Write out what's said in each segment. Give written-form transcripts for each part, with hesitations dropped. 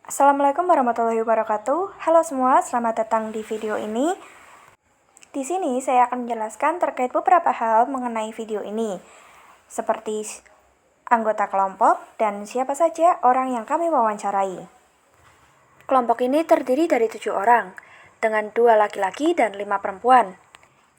Assalamualaikum warahmatullahi wabarakatuh. Halo semua, selamat datang di video ini. Di sini saya akan menjelaskan terkait beberapa hal mengenai video ini, seperti anggota kelompok dan siapa saja orang yang kami wawancarai. Kelompok ini terdiri dari 7 orang, dengan 2 laki-laki dan 5 perempuan.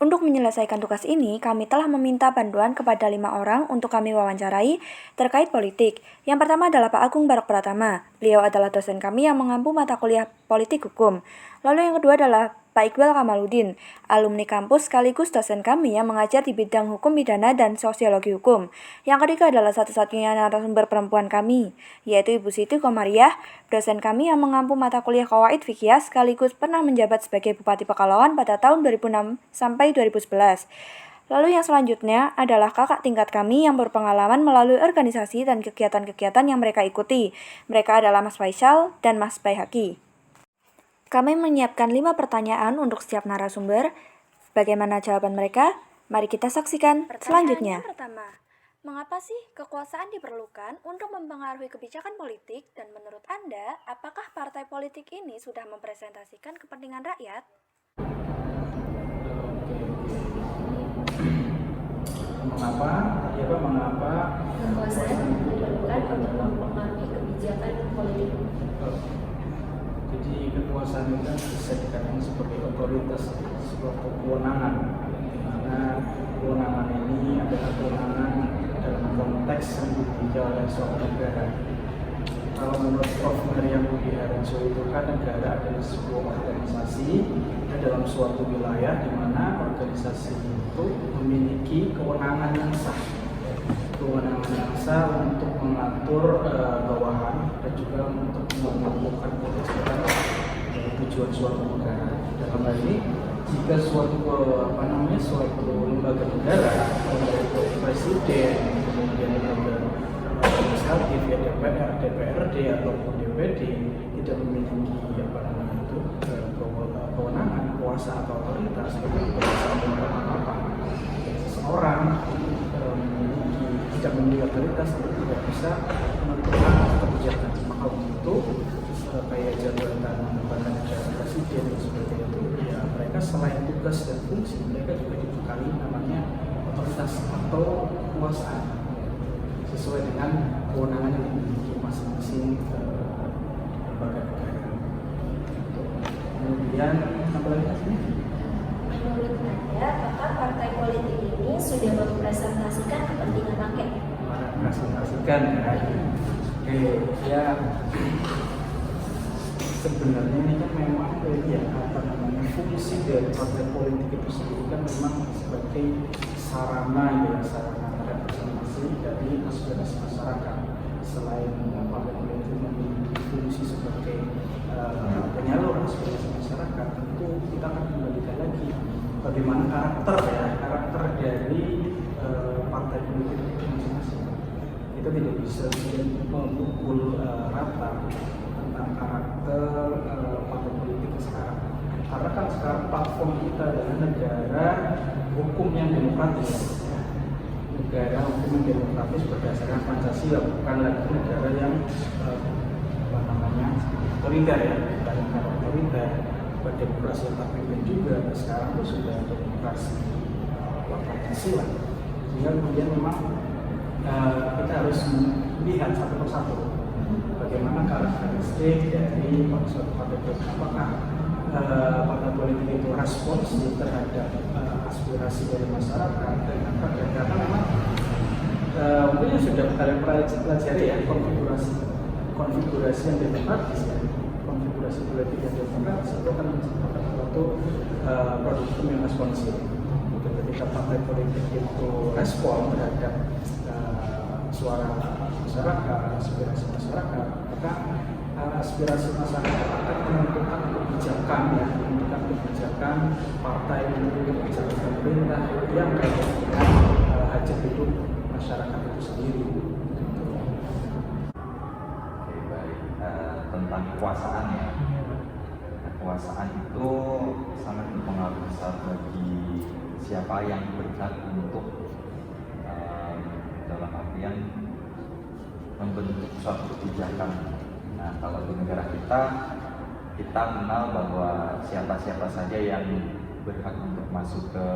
Untuk menyelesaikan tugas ini, kami telah meminta bantuan kepada 5 orang untuk kami wawancarai terkait politik. Yang pertama adalah Pak Agung Barok Pratama. Beliau adalah dosen kami yang mengampu mata kuliah politik hukum. Lalu yang kedua adalah Pak Iqbal Kamaludin, alumni kampus sekaligus dosen kami yang mengajar di bidang hukum pidana dan sosiologi hukum. Yang ketiga adalah satu-satunya narasumber perempuan kami, yaitu Ibu Siti Komariah, dosen kami yang mengampu mata kuliah Qawaid Fiqhiyah sekaligus pernah menjabat sebagai Bupati Pekalongan pada tahun 2006 sampai 2011. Lalu yang selanjutnya adalah kakak tingkat kami yang berpengalaman melalui organisasi dan kegiatan-kegiatan yang mereka ikuti. Mereka adalah Mas Faisal dan Mas Baihaqi. Kami menyiapkan 5 pertanyaan untuk setiap narasumber. Bagaimana jawaban mereka? Mari kita saksikan selanjutnya. Pertama, mengapa sih kekuasaan diperlukan untuk mempengaruhi kebijakan politik? Dan menurut Anda, apakah partai politik ini sudah mempresentasikan kepentingan rakyat? Mengapa kekuasaan diperlukan untuk mempengaruhi kebijakan politik? Jadi kekuasaan itu bisa dikatakan sebagai otoritas, sebuah kewenangan, di mana kewenangan ini adalah kewenangan dalam konteks yang dimiliki oleh suatu negara. Kalau menurut Prof. Maryam Budi Harenso itu kan negara adalah sebuah organisasi dalam suatu wilayah di mana organisasi itu memiliki kewenangan yang sah. Kewenangan yang sah untuk mengatur bawahan dan juga untuk melakukan kebijakan tujuan suatu negara. Dalam hal ini, jika suatu lembaga negara, presiden, kemudian lembaga legislatif, ya DPR, DPRD ataupun DPD tidak memiliki kewenangan, kuasa atau otoritas, itu bisa apa-apa. Seseorang tidak memiliki otoritas tidak bisa menentukan kebijakan. Maka untuk kayak jabatan presiden dan sebagainya itu, ya mereka selain tugas dan fungsi, mereka juga dibekali namanya otoritas atau kekuasaan sesuai dengan kewenangan yang dimiliki masing-masing lembaga negara. Kemudian apa lagi? Menurut Anda, apakah partai politik ini sudah mempresentasikan kepentingan rakyat? Presentasikan ya. Sebenarnya ini kan memang fungsi dari partai politik itu sendiri kan memang sebagai sarana representasi dari aspirasi masyarakat. Selain partai politik memiliki fungsi sebagai penyalur aspirasi masyarakat, tentu kita akan kembalikan lagi bagaimana karakter dari partai politik itu masing-masing. Kita tidak bisa memukul rata tentang karakter partai politik sekarang, karena kan sekarang platform kita adalah negara hukum yang demokratis, negara hukum yang demokratis berdasarkan Pancasila, bukan lagi negara yang otoriter ya, bukan negara otoriter. Berdemokrasi yang terpimpin juga sekarang itu sudah demokrasi Pancasila. Sehingga kemudian memang kita harus melihat satu persatu bagaimana karakteristik dari suatu partai politik. Apakah partai politik itu responsif terhadap aspirasi dari masyarakat dan karena memang mungkin sudah kalian pelajari ya konfigurasi yang demokratis ya. Konfigurasi politik yang demokratis itu akan menciptakan suatu produk hukum yang responsif. Ketika partai politik itu respon terhadap suara masyarakat, aspirasi masyarakat, maka aspirasi masyarakat akan menentukan kebijakan partai, kebijakan pemerintah yang kaitan dengan hajat hidup masyarakat itu sendiri. Tentang kekuasaan ya. Kekuasaan itu sangat berpengaruh besar bagi siapa yang berhak untuk dalam artian membentuk suatu kebijakan. Nah, kalau di negara kita mengenal bahwa siapa-siapa saja yang berhak untuk masuk ke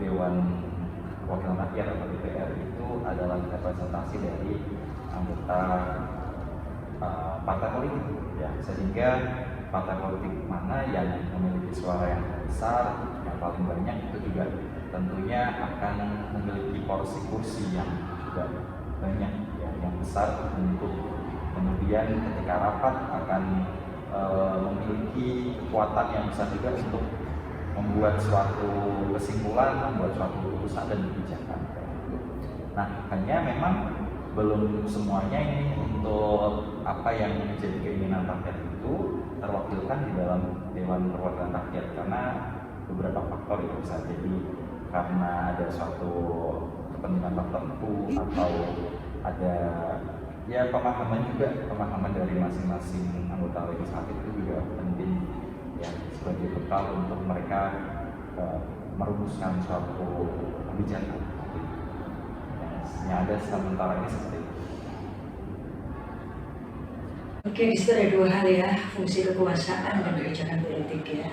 Dewan Perwakilan Rakyat atau DPR itu adalah representasi dari anggota partai politik, ya, sehingga partai politik mana yang memiliki suara yang besar, yang paling banyak, itu juga tentunya akan memiliki porsi kursi yang juga banyak, ya, yang besar, untuk kemudian ketika rapat akan memiliki kekuatan yang besar juga untuk membuat suatu kesimpulan, membuat suatu keputusan dan kebijakan. Nah, hanya memang belum semuanya ini untuk apa yang menjadi keinginan rakyat itu terwakilkan di dalam Dewan Perwakilan Rakyat, karena beberapa faktor itu bisa jadi karena ada suatu kepentingan tertentu atau ada ya pemahaman dari masing-masing anggota legislatif itu juga penting, ya, sebagai bekal untuk mereka merumuskan suatu kebijakan. Yang ada sementara ini seperti itu. Oke, di situ ada dua hal ya, fungsi kekuasaan dan kebijakan politik ya.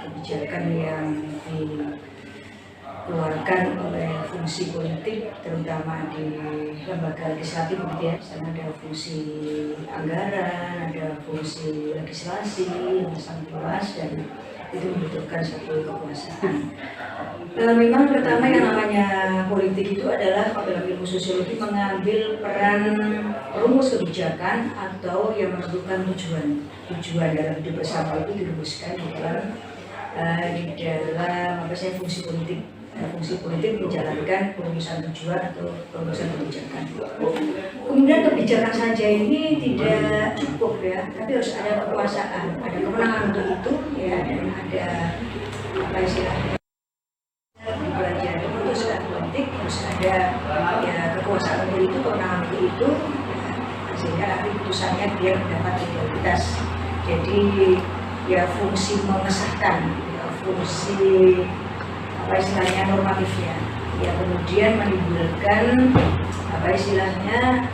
Kebijakan yang dikeluarkan oleh fungsi politik, terutama di lembaga legislatif gitu ya. Sana ada fungsi anggaran, ada fungsi legislasi yang sangat luas dan itu membutuhkan satu kekuasaan. Memang pertama yang namanya politik itu adalah kalau dalam ilmu sosiologi mengambil peran rumus kebijakan atau yang menentukan tujuan dalam hidup bersama itu dirumuskan di dalam fungsi politik. Fungsi politik menjalankan perumusan tujuan atau perumusan kebijakan. Kemudian kebijakan saja ini tidak cukup ya, tapi harus ada kekuasaan, ada kewenangan untuk itu ya, dan ada apa istilahnya belajar memutuskan politik, harus ada ya kekuasaan untuk itu, kewenangan untuk itu, sehingga nanti putusannya dia mendapat legalitas. Jadi ya fungsi mengesahkan, ya, fungsi apa istilahnya normatifnya, ya kemudian menimbulkan apa istilahnya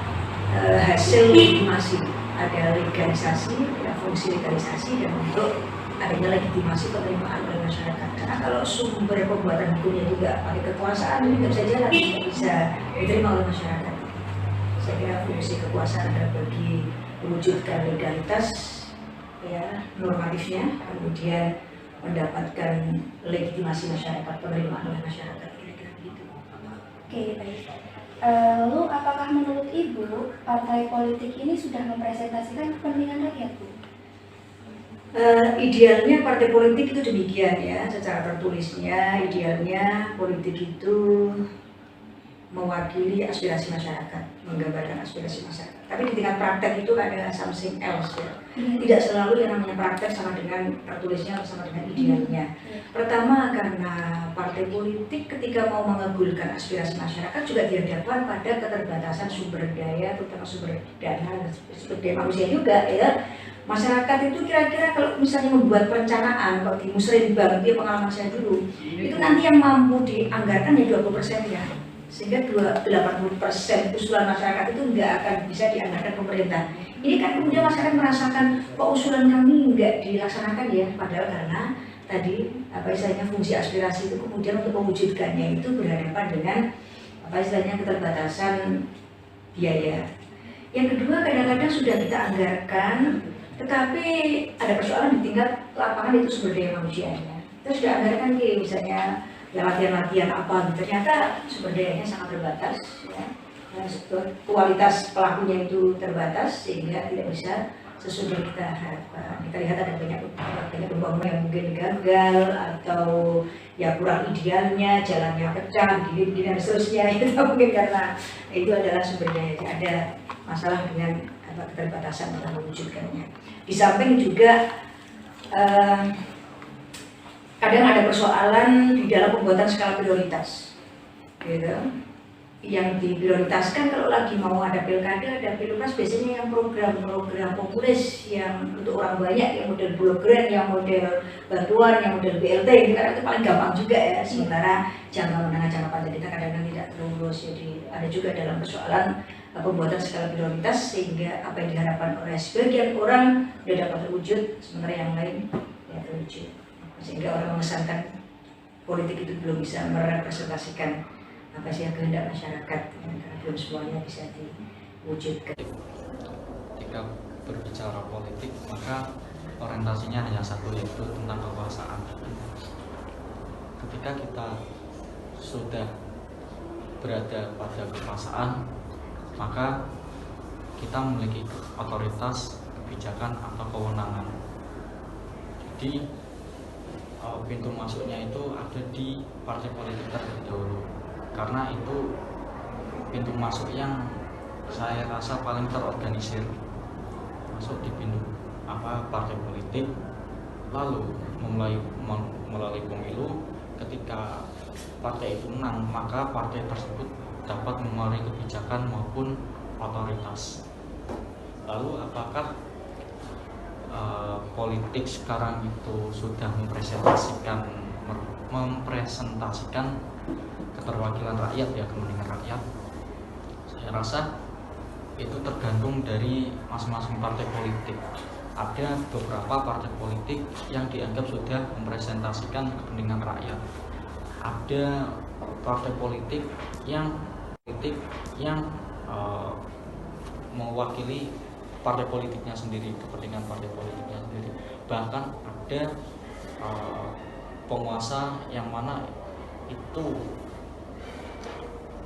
hasil legitimasi, ada legalisasi, ya, fungsi legalisasi dan untuk adanya legitimasi penerimaan oleh masyarakat. Karena kalau sumber pembuatan hukumnya juga pakai kekuasaan, ini nggak bisa jalan, nggak bisa diterima oleh masyarakat. Saya kira fungsi kekuasaan adalah bagi mewujudkan legalitas, ya normatifnya, kemudian mendapatkan legitimasi masyarakat, penerimaan oleh masyarakat, kira-kira begitu. Oke, baik. Lalu apakah menurut Ibu partai politik ini sudah mempresentasikan kepentingan rakyat, Bu? Idealnya partai politik itu demikian ya, secara tertulisnya idealnya politik itu mewakili aspirasi masyarakat, menggambarkan aspirasi masyarakat. Tapi di tingkat praktek itu ada something else ya. Tidak selalu yang namanya praktek sama dengan tertulisnya atau sama dengan idealnya. Pertama, karena partai politik ketika mau mengabulkan aspirasi masyarakat juga dihadapkan pada keterbatasan sumber daya, terutama sumber dana dan sumber daya manusia juga ya. Masyarakat itu kira-kira kalau misalnya membuat perencanaan, kalau di Musrembang, itu pengalaman saya dulu, itu nanti yang mampu dianggarkan ya 20% ya. Sehingga 80% usulan masyarakat itu nggak akan bisa dianggarkan pemerintah. Ini kan kemudian masyarakat merasakan kok usulan kami nggak dilaksanakan ya, padahal karena tadi apa istilahnya fungsi aspirasi itu kemudian untuk mewujudkannya itu berhadapan dengan apa istilahnya keterbatasan biaya. Yang kedua, kadang-kadang sudah kita anggarkan, tetapi ada persoalan di tingkat lapangan itu sumber daya manusianya. Kita sudah anggarkan misalnya ya latihan-latihan apa, ternyata sumber dayanya sangat terbatas ya. Kualitas pelakunya itu terbatas sehingga tidak bisa sesuai yang kita harapkan. Kita lihat ada banyak pembangunan yang mungkin gagal atau ya kurang idealnya, jalannya pecah, gini dan seterusnya. Itu mungkin karena itu adalah sumber daya, ada masalah dengan keterbatasan dalam mewujudkannya. Di samping juga kadang ada persoalan di dalam pembuatan skala prioritas, gitu. yang diprioritaskan kalau lagi mau ada pilkada, ada pilpres, biasanya yang program-program populis yang untuk orang banyak, yang model blogram, yang model bantuan, yang model BLT, itu karena itu paling gampang juga ya. Sementara jangka menengah, jangka panjang kita kadang-kadang tidak terurus. Jadi ada juga dalam persoalan pembuatan skala prioritas sehingga apa yang diharapkan oleh sebagian orang sudah dapat terwujud, sementara yang lain ya terwujud. Sehingga orang mengesankan politik itu belum bisa merepresentasikan apa sih kehendak masyarakat, karena belum semuanya bisa diwujudkan. Ketika berbicara politik, maka orientasinya hanya satu, yaitu tentang kekuasaan. Ketika kita sudah berada pada kekuasaan, maka kita memiliki otoritas, kebijakan, atau kewenangan. Jadi pintu masuknya itu ada di partai politik terlebih dahulu, karena itu pintu masuk yang saya rasa paling terorganisir. Masuk di pintu partai politik, lalu melalui pemilu. Ketika partai itu menang, maka partai tersebut dapat mengeluarkan kebijakan maupun otoritas. Lalu apakah politik sekarang itu sudah mempresentasikan keterwakilan rakyat, ya, kepentingan rakyat? Saya rasa itu tergantung dari masing-masing partai politik. Ada beberapa partai politik yang dianggap sudah mempresentasikan kepentingan rakyat. Ada partai politik yang mewakili partai politiknya sendiri, kepentingan partai politiknya sendiri. Bahkan ada penguasa yang mana itu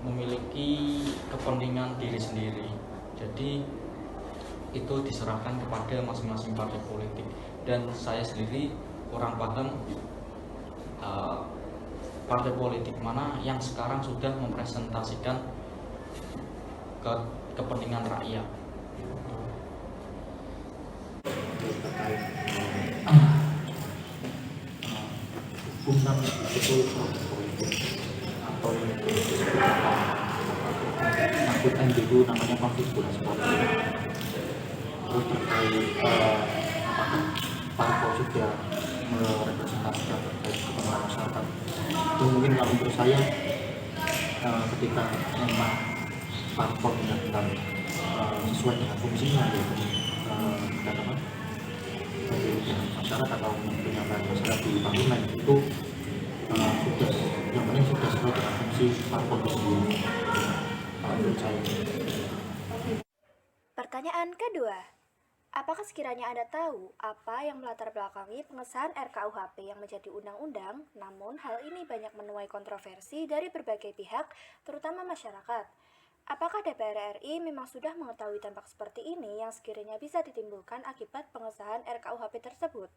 memiliki kepentingan diri sendiri. Jadi itu diserahkan kepada masing-masing partai politik. Dan saya sendiri kurang paham partai politik mana yang sekarang sudah mempresentasikan kepentingan rakyat. Bukan itu politik atau angkutan dulu namanya konfigurasi politik. Terus terkait apakah parpol sudah merepresentasikan terkait kepentingan masyarakat, itu mungkin kalau menurut saya ketika memang parpol benar-benar sesuai dengan fungsinya, yaitu masyarakat atau penyampaian masyarakat di bangunan, itu sudah yang penting sudah sesuai dengan fungsi parpol itu sendiri. Menurut saya. Pertanyaan kedua, apakah sekiranya Anda tahu apa yang melatar belakangi pengesahan RKUHP yang menjadi undang-undang? Namun hal ini banyak menuai kontroversi dari berbagai pihak, terutama masyarakat. Apakah DPR RI memang sudah mengetahui dampak seperti ini yang sekiranya bisa ditimbulkan akibat pengesahan RKUHP tersebut?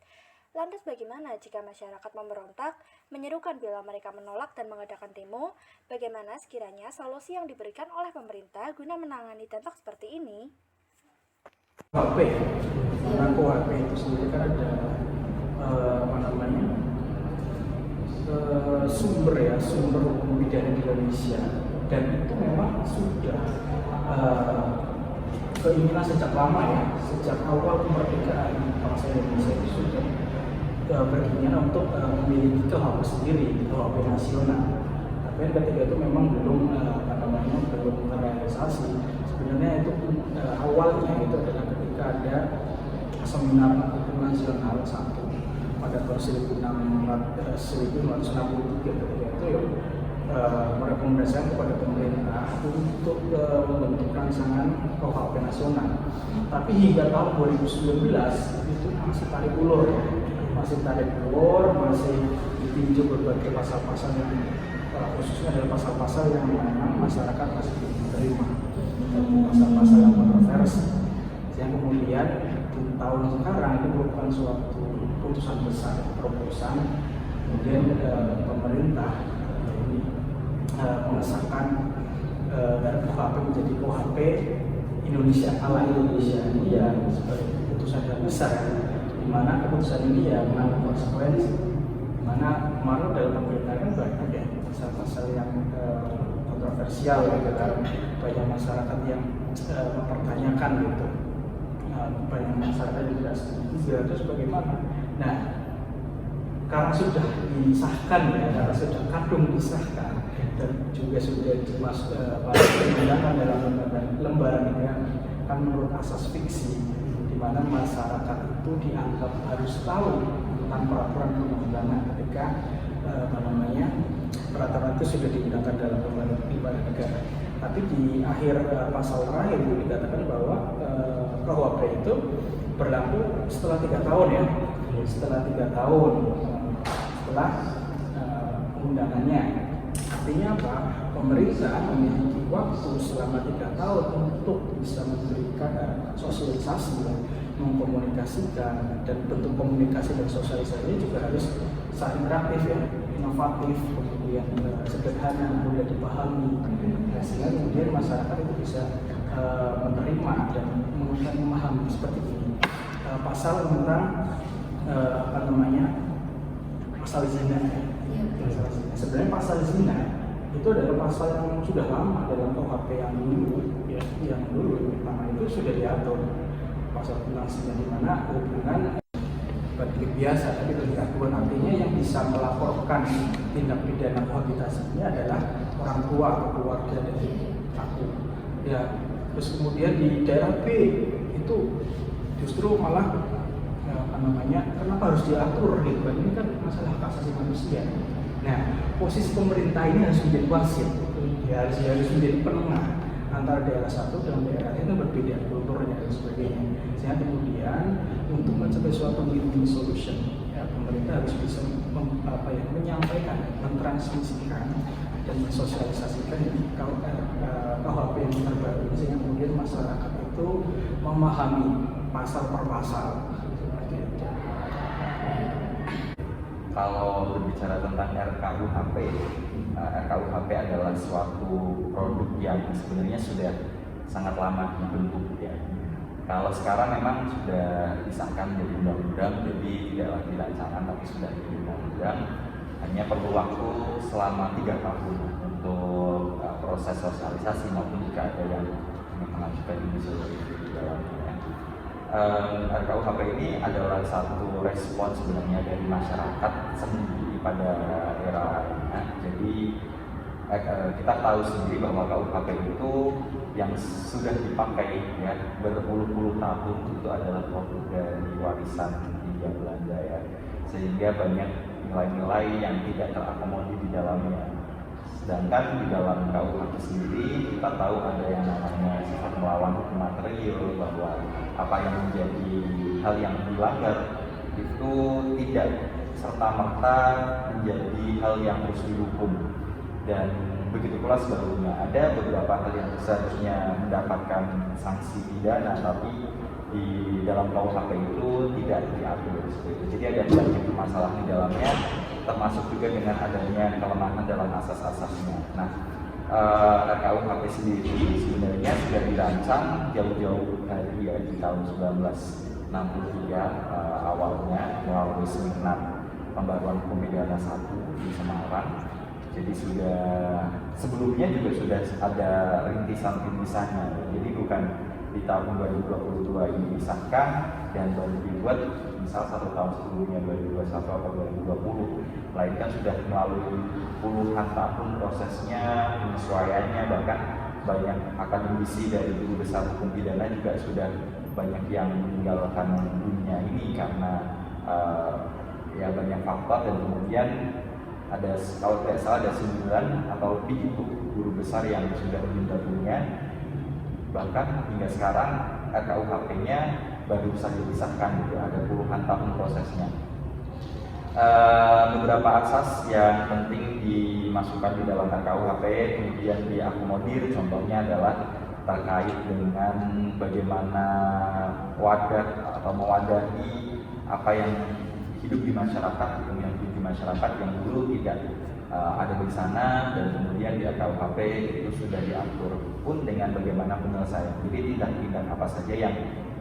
Lantas bagaimana jika masyarakat memberontak, menyerukan bila mereka menolak dan mengadakan demo? Bagaimana sekiranya solusi yang diberikan oleh pemerintah guna menangani dampak seperti ini? KUHP itu sendiri kan ada sumber hukum pidana di Indonesia, dan itu memang sudah keinginan sejak lama, ya, sejak awal kemerdekaan bangsa Indonesia itu sudah berkeinginan untuk memiliki KUHP sendiri, KUHP nasional. Tapi ketika itu memang belum terrealisasi. Sebenarnya itu awalnya itu adalah ketika ada seminar hukum nasional satu pada tahun 1963, ketika itu merekomendasikan kepada pemerintah untuk membentuk rancangan KUHP nasional. Tapi hingga tahun 2019 itu masih tarik ulur, masih ditinjau berbagai pasal-pasal yang khususnya adalah pasal-pasal yang memang masyarakat masih belum menerima, pasal-pasal yang kontroversi. Yang kemudian di tahun sekarang ini merupakan suatu putusan besar, terobosan. Kemudian pemerintah mengesahkan KUHP menjadi KUHP Indonesia ala Indonesia. Ini ya sebagai keputusan yang besar, di mana keputusan ini ya menanggung konsekuensi. Di mana kemarin dalam pemerintah kan banyak ya pasal-pasal yang kontroversial gitu kan, banyak masyarakat yang mempertanyakan gitu, banyak masyarakat yang tidak setuju. Terus bagaimana? Nah, karena sudah disahkan ya, karena sudah kadung disahkan dan juga sudah diundangkan dalam lembaran negara kan menurut asas fiksi, di mana masyarakat itu dianggap harus tahu tentang peraturan perundang-undangan ketika peraturan itu sudah digunakan dalam lembaran negara. Tapi di akhir pasal terakhir itu dikatakan bahwa KUHP itu berlaku setelah 3 tahun ya, setelah 3 tahun setelah undangannya. Artinya apa? Pemerintah memiliki waktu selama 3 tahun untuk bisa memberikan sosialisasi, mengkomunikasikan, dan bentuk komunikasi dan sosialisasinya juga harus sangat interaktif ya, inovatif, kemudian sederhana, mudah dipahami, sehingga kemudian masyarakat itu bisa menerima dan memahami seperti ini. Pasal tentang pasal zina. Sebenarnya pasal zina itu adalah pasal yang sudah lama dalam KUHP yang dulu, ya, yang dulu pertama itu sudah diatur pasal tentang zina, di mana hubungan berarti biasa tapi berdiatur, artinya yang bisa melaporkan tindak pidana kohabitasi ini adalah orang tua atau keluarga dari aku. Ya, terus kemudian di daerah B itu justru malah kenapa harus diatur gitu kan, ini kan masalah hak asasi manusia. Nah, posisi pemerintah ini harus menjadi wasit, ya, harus menjadi penengah antara daerah satu dan daerah lain, itu berbeda kulturnya dan sebagainya. Sehingga kemudian untuk mencapai suatu win-win solution, ya, pemerintah harus bisa menyampaikan, mentransmisikan dan mensosialisasikan KUHP yang terbaru, sehingga kemudian masyarakat itu memahami pasal per pasal. Kalau berbicara tentang RKUHP, RKUHP adalah suatu produk yang sebenarnya sudah sangat lama dibentuk ya. Kalau sekarang memang sudah disahkan menjadi undang-undang, jadi tidak lagi rancangan tapi sudah menjadi undang-undang. Hanya perlu waktu selama 3 tahun untuk proses sosialisasi maupun jika ada yang mengajukan inisiatif di dalamnya. RKUHP ini adalah satu respon sebenarnya dari masyarakat sendiri pada era ini. Jadi kita tahu sendiri bahwa KUHP itu yang sudah dipakai ya berpuluh-puluh tahun itu adalah produk dari warisan Hindia Belanda ya, sehingga banyak nilai-nilai yang tidak terakomodir di dalamnya. Sedangkan di dalam KUHP sendiri kita tahu ada yang namanya sifat melawan hukum material, bahwa apa yang menjadi hal yang dilanggar itu tidak serta-merta menjadi hal yang harus dihukum. Dan begitu pula sebaliknya, ada beberapa hal yang seharusnya mendapatkan sanksi pidana tapi di dalam KUHP itu tidak diatur seperti itu. Jadi ada banyak masalah di dalamnya, termasuk juga dengan adanya kelemahan dalam asas-asasnya. Nah, RKUHP sendiri sebenarnya sudah dirancang jauh-jauh dari ya, di tahun 1963 awalnya melalui seminar pembaruan hukum pidana 1 di Semarang. Jadi sudah sebelumnya juga sudah ada rintisan-rintisannya. Jadi bukan di tahun 2022 ini disahkan dan baru dibuat misal 1 tahun sebelumnya 2021 atau 2020, melainkan sudah melalui puluhan tahun prosesnya, penyesuaiannya, bahkan banyak akademisi dari guru besar hukum pidana juga sudah banyak yang meninggalkan dunia ini karena ya banyak faktor, dan kemudian ada, kalau tidak salah ada 9 atau lebih itu guru besar yang sudah meninggal dunia. Bahkan hingga sekarang RKUHP-nya baru saja disahkan gitu, ada puluhan tahun prosesnya. Beberapa asas yang penting dimasukkan di dalam RKUHP kemudian diakomodir, contohnya adalah terkait dengan bagaimana wadah atau mewadahi apa yang hidup di masyarakat, yang hidup di masyarakat yang dulu tidak ada di sana, dan kemudian di RKUHP itu sudah diatur pun dengan bagaimana penyelesaian. Jadi tindak-tindak apa saja yang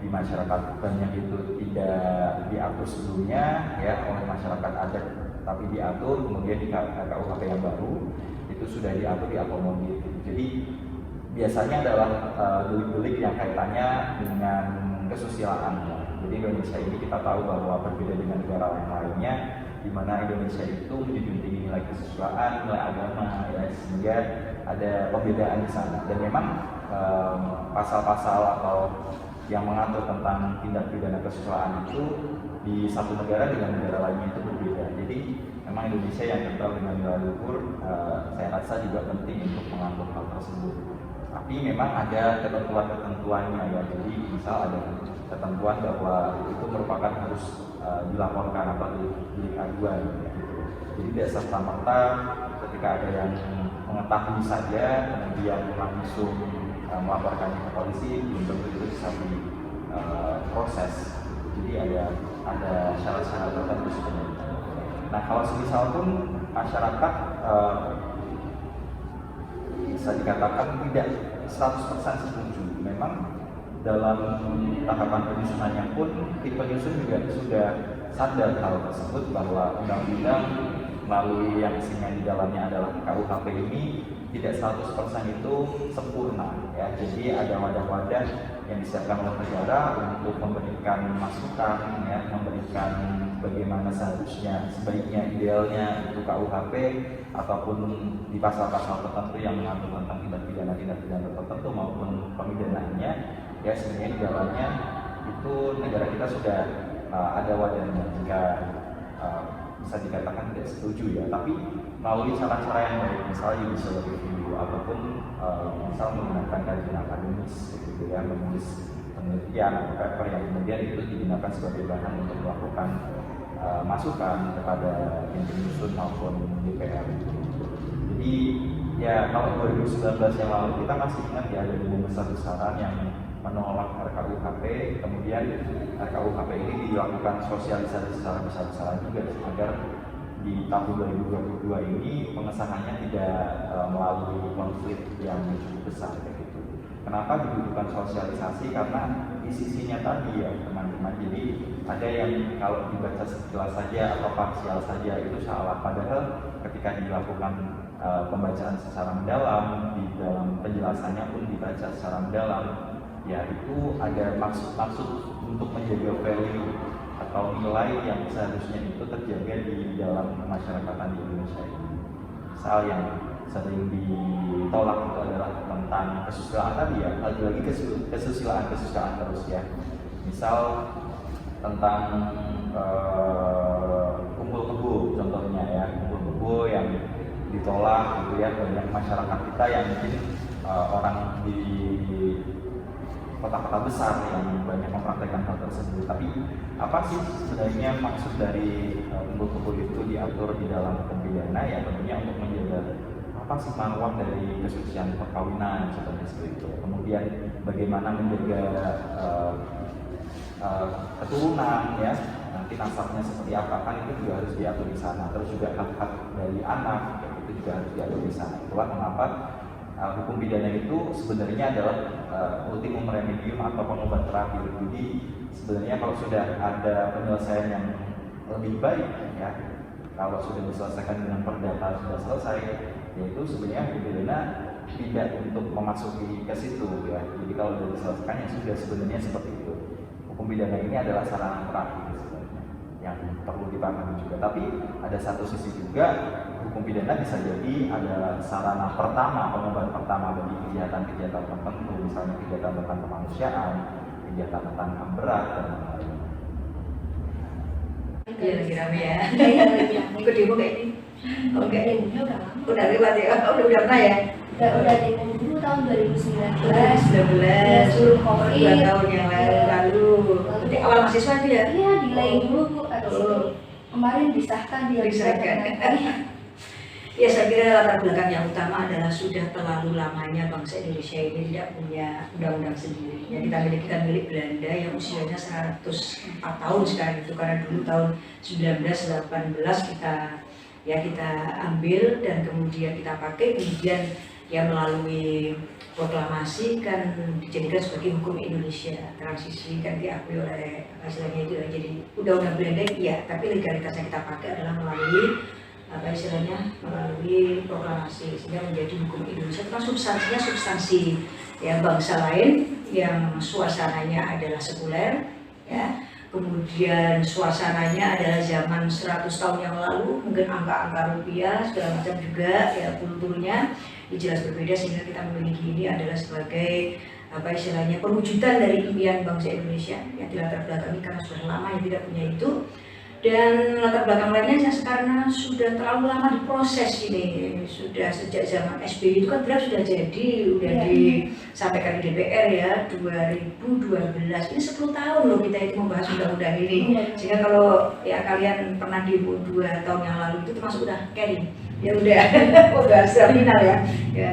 di masyarakat banyak itu tidak diatur sebelumnya ya oleh masyarakat adat, tapi diatur kemudian di RKUHP yang baru itu sudah diatur, diakomodir. Jadi biasanya adalah delik-delik yang kaitannya dengan kesusilaan. Jadi Indonesia ini kita tahu bahwa berbeda dengan negara lainnya, di mana Indonesia itu menjunjung tinggi nilai kesusilaan, nilai agama, ya, sehingga ada pembedaan di sana. Dan memang pasal-pasal atau yang mengatur tentang tindak pidana kesusilaan itu di satu negara dengan negara lainnya itu berbeda. Jadi memang Indonesia yang kental dengan nilai luhur, saya rasa juga penting untuk mengatur hal tersebut. Tapi memang ada ketentuan-ketentuannya ya. Jadi misal ada ketentuan bahwa itu merupakan harus dilaporkan atau delik aduan gitu. Jadi tidak serta-merta ketika ada yang mengetahui saja kemudian langsung melaporkannya ke polisi, belum tentu itu bisa diproses. Jadi ada syarat-syarat tertentu sebenarnya. Nah, kalau semisal pun masyarakat bisa dikatakan tidak 100% setuju. Memang dalam tahapan penyusunannya pun tim penyusun juga sudah sadar hal tersebut bahwa undang-undang melalui yang isinya di dalamnya adalah KUHP ini tidak 100% itu sempurna ya. Jadi ada wadah-wadah yang disiapkan oleh negara untuk memberikan masukan ya, memberikan bagaimana seharusnya sebaiknya idealnya itu KUHP ataupun di pasal-pasal tertentu yang mengatur tentang tindak pidana tertentu maupun pemidanaannya ya, sebenarnya di dalamnya itu negara kita sudah ada wadahnya jika bisa dikatakan tidak setuju ya, tapi melalui cara-cara yang baik, misalnya bisa review ataupun misal menggunakan kajian akademis gitu ya, menulis penelitian atau paper yang kemudian itu digunakan sebagai bahan untuk melakukan masukan kepada tim penyusun maupun DPR. Jadi ya tahun 2019 yang lalu kita masih ingat ya ada demo besar-besaran yang menolak RKUHP, kemudian RKUHP ini dilakukan sosialisasi secara besar-besaran juga agar di tahun 2022 ini pengesahannya tidak melalui konflik yang cukup besar kayak gitu. Kenapa dibutuhkan sosialisasi? Karena isinya tadi ya teman-teman. Jadi ada yang kalau dibaca sekilas saja atau parsial saja itu salah. Padahal ketika dilakukan pembacaan secara mendalam, di dalam penjelasannya pun dibaca secara mendalam, ya itu ada maksud-maksud untuk menjaga value atau nilai yang seharusnya itu terjaga di dalam kemasyarakatan di Indonesia ini. Misal yang sering ditolak itu adalah tentang kesusilaan tadi ya, lagi-lagi kesusilaan terus ya. Misal tentang kumpul kebo contohnya ya, kumpul kebo yang ditolak gitu ya, banyak masyarakat kita yang mungkin orang di kota-kota besar yang banyak mempraktekkan hal tersebut. Tapi apa sih sebenarnya maksud dari kumpul-kumpul itu diatur di dalam hukum pidana ya, tentunya untuk menjaga apa sih marwah dari kesucian perkawinan seperti itu. Kemudian bagaimana menjaga keturunan ya, nanti nasabnya seperti apa kan itu juga harus diatur di sana. Terus juga hak-hak dari anak itu juga harus diatur di sana. Itulah mengapa hukum pidana itu sebenarnya adalah ultimum remedium atau pengobat terakhir. Jadi sebenarnya kalau sudah ada penyelesaian yang lebih baik ya, kalau sudah diselesaikan dengan perdata sudah selesai, yaitu sebenarnya hukum pidana tidak untuk memasuki ke situ ya. Jadi kalau sudah diselesaikan ya sudah, sebenarnya seperti itu. Hukum pidana ini adalah sarana terakhir sebenarnya yang perlu dipahami juga. Tapi ada satu sisi juga hukum pidana bisa jadi ada sarana pertama, pengobat pertama bagi kejahatan-kejahatan tertentu, misalnya kejahatan tentang kemanusiaan, kejahatan tentang HAM berat dan lain-lain. Iya lagi rame ya. Iya, lagi rame. Ikut demo kayak ini. Oh enggak ya? Demonya udah lama. Udah lewat ya? Udah pernah ya? Udah demo dulu tahun 2019. 19 sebelum COVID. 2 tahun yang lalu. Itu awal mahasiswa itu ya? Iya, delay dulu. Abis itu kemarin disahkan dia Disahkan. Ya saya kira latar belakang yang utama adalah sudah terlalu lamanya bangsa Indonesia ini tidak punya undang-undang sendiri. Yang kita milik Belanda yang usianya 104 tahun sekarang itu, karena dulu tahun 1918 kita ambil dan kemudian kita pakai, kemudian ya melalui proklamasi kan dijadikan sebagai hukum Indonesia, transisi kan diakui oleh hasilnya itu. Jadi undang-undang Belanda iya, tapi legalitasnya kita pakai adalah melalui apa istilahnya melalui proklamasi, sehingga menjadi hukum Indonesia. Itu kan substansinya substansi ya bangsa lain yang suasananya adalah sekuler, ya. Kemudian suasananya adalah zaman 100 tahun yang lalu, mungkin angka-angka rupiah segala macam juga ya kulturnya jelas berbeda, sehingga kita memiliki ini adalah sebagai apa istilahnya perwujudan dari impian bangsa Indonesia yang dilatar belakangi karena sudah lama yang tidak punya itu. Dan latar belakang lainnya karena sudah terlalu lama diproses ini, sudah sejak zaman SBY itu kan draft sudah jadi, udah disampaikan di DPR ya 2012, ini 10 tahun loh kita itu membahas undang-undang ini. Sehingga kalau ya kalian pernah di 2 tahun yang lalu itu termasuk udah carry, ya udah final ya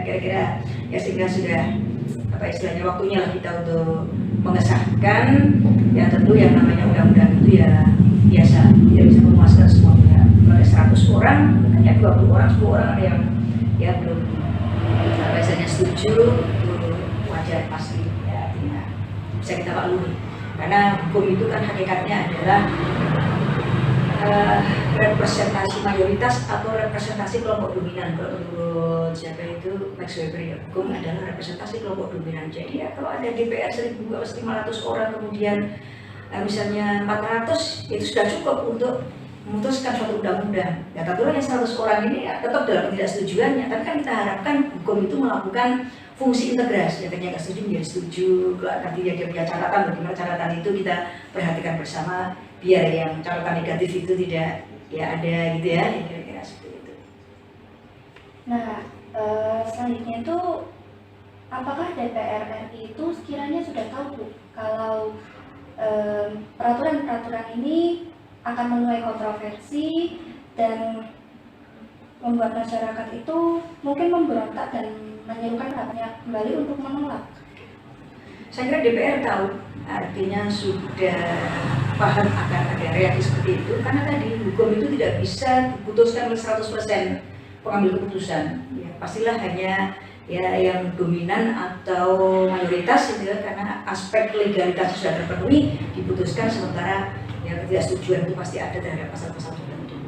kira-kira ya, sehingga sudah apa istilahnya waktunya lah kita untuk mengesahkan ya. Tentu yang namanya undang-undang itu ya biasa tidak bisa memuaskan semuanya. Kalau 100 orang hanya 20 orang, 10 orang ada yang ya belum biasanya setuju, itu wajar pasti ya, artinya bisa kita maklumi karena hukum itu kan hakikatnya adalah representasi mayoritas atau representasi kelompok dominan. Kalau menurut siapa itu Max Weber ya, hukum adalah representasi kelompok dominan. Jadi ya kalau ada DPR 1.500 orang kemudian misalnya 400 itu sudah cukup untuk memutuskan suatu undang-undang. Ya tentunya 100 orang ini ya, tetap dalam ketidaksetujuannya, tapi kan kita harapkan hukum itu melakukan fungsi integrasi. Ya ternyata setuju menjadi setuju, kalau nanti dia punya catatan, bagaimana catatan itu kita perhatikan bersama biar yang catatan negatif itu tidak ya ada gitu ya, kira-kira seperti itu. Nah, selanjutnya itu apakah DPR RI itu sekiranya sudah tahu Bu kalau peraturan-peraturan ini akan menuai kontroversi dan membuat masyarakat itu mungkin memberontak dan menyerukan pendapatnya kembali untuk menolak? Saya kira DPR tahu, artinya sudah paham akan ada reaksi seperti itu, karena tadi hukum itu tidak bisa diputuskan oleh 100% pengambil keputusan. Ya, pastilah hanya ya yang dominan atau mayoritas gitu ya, karena aspek legalitas sudah terpenuhi diputuskan, sementara yang ketidaksetujuan itu pasti ada terhadap pasal-pasal tertentu.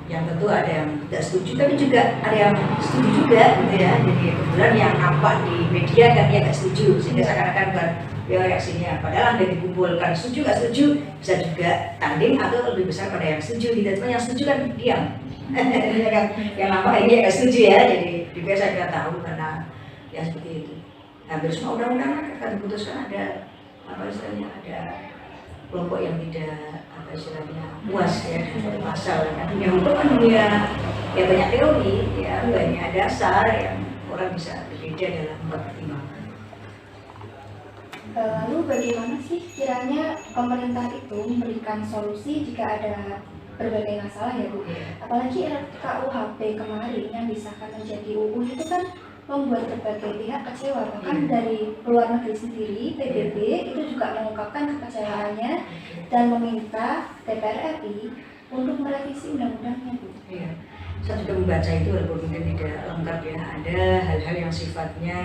Yang tentu ada yang tidak setuju, tapi juga ada yang setuju juga gitu ya. Jadi kebetulan yang nampak di media kan dia nggak setuju, sehingga seakan-akan bukan ya reaksinya. Padahal ada dikumpulkan setuju nggak setuju, bisa juga tanding atau lebih besar pada yang setuju gitu. Cuma yang setuju kan diam. Yang nampak ini nggak setuju ya. Jadi DPR saya nggak tahu karena ya seperti itu. Hampir semua undang-undang akan diputuskan ada apa istilahnya, ada kelompok yang tidak apa istilahnya puas ya dengan pasal. Artinya hukum kan punya ya banyak teori ya, banyak dasar yang orang bisa berbeda dalam mempertimbangkan. Lalu bagaimana sih kiranya pemerintah itu memberikan solusi jika ada berbagai masalah ya Bu? Apalagi RKUHP kemarin yang disahkan menjadi UU itu kan membuat berbagai pihak kecewa, bahkan dari luar negeri sendiri, PBB itu juga mengungkapkan kekecewaannya dan meminta DPR RI untuk merevisi undang-undangnya Bu. Iya, saya juga membaca itu walaupun mungkin tidak lengkap ya, ada hal-hal yang sifatnya,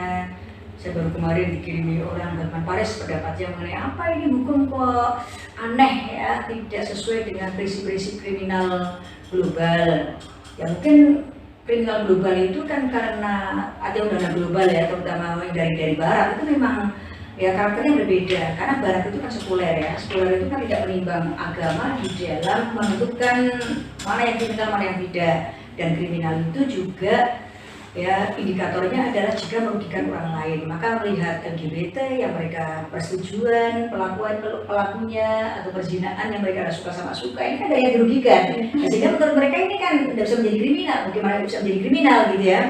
saya baru kemarin dikirimi orang Hotman Paris pendapatnya mengenai apa ini hukum kok aneh ya, tidak sesuai dengan prinsip-prinsip kriminal global. Ya mungkin kriminal global itu kan karena ada undang-undang global ya, terutama dari barat itu memang ya karakternya berbeda, karena barat itu kan sekuler ya, sekuler itu kan tidak menimbang agama di dalam menentukan mana yang kriminal mana yang tidak, dan kriminal itu juga ya indikatornya adalah jika merugikan orang lain. Maka melihat LGBT yang mereka persetujuan, pelakunya atau perzinahan yang mereka suka sama suka, ini kan ada yang dirugikan. Sehingga menurut mereka ini kan tidak bisa menjadi kriminal, bagaimana bisa menjadi kriminal gitu ya.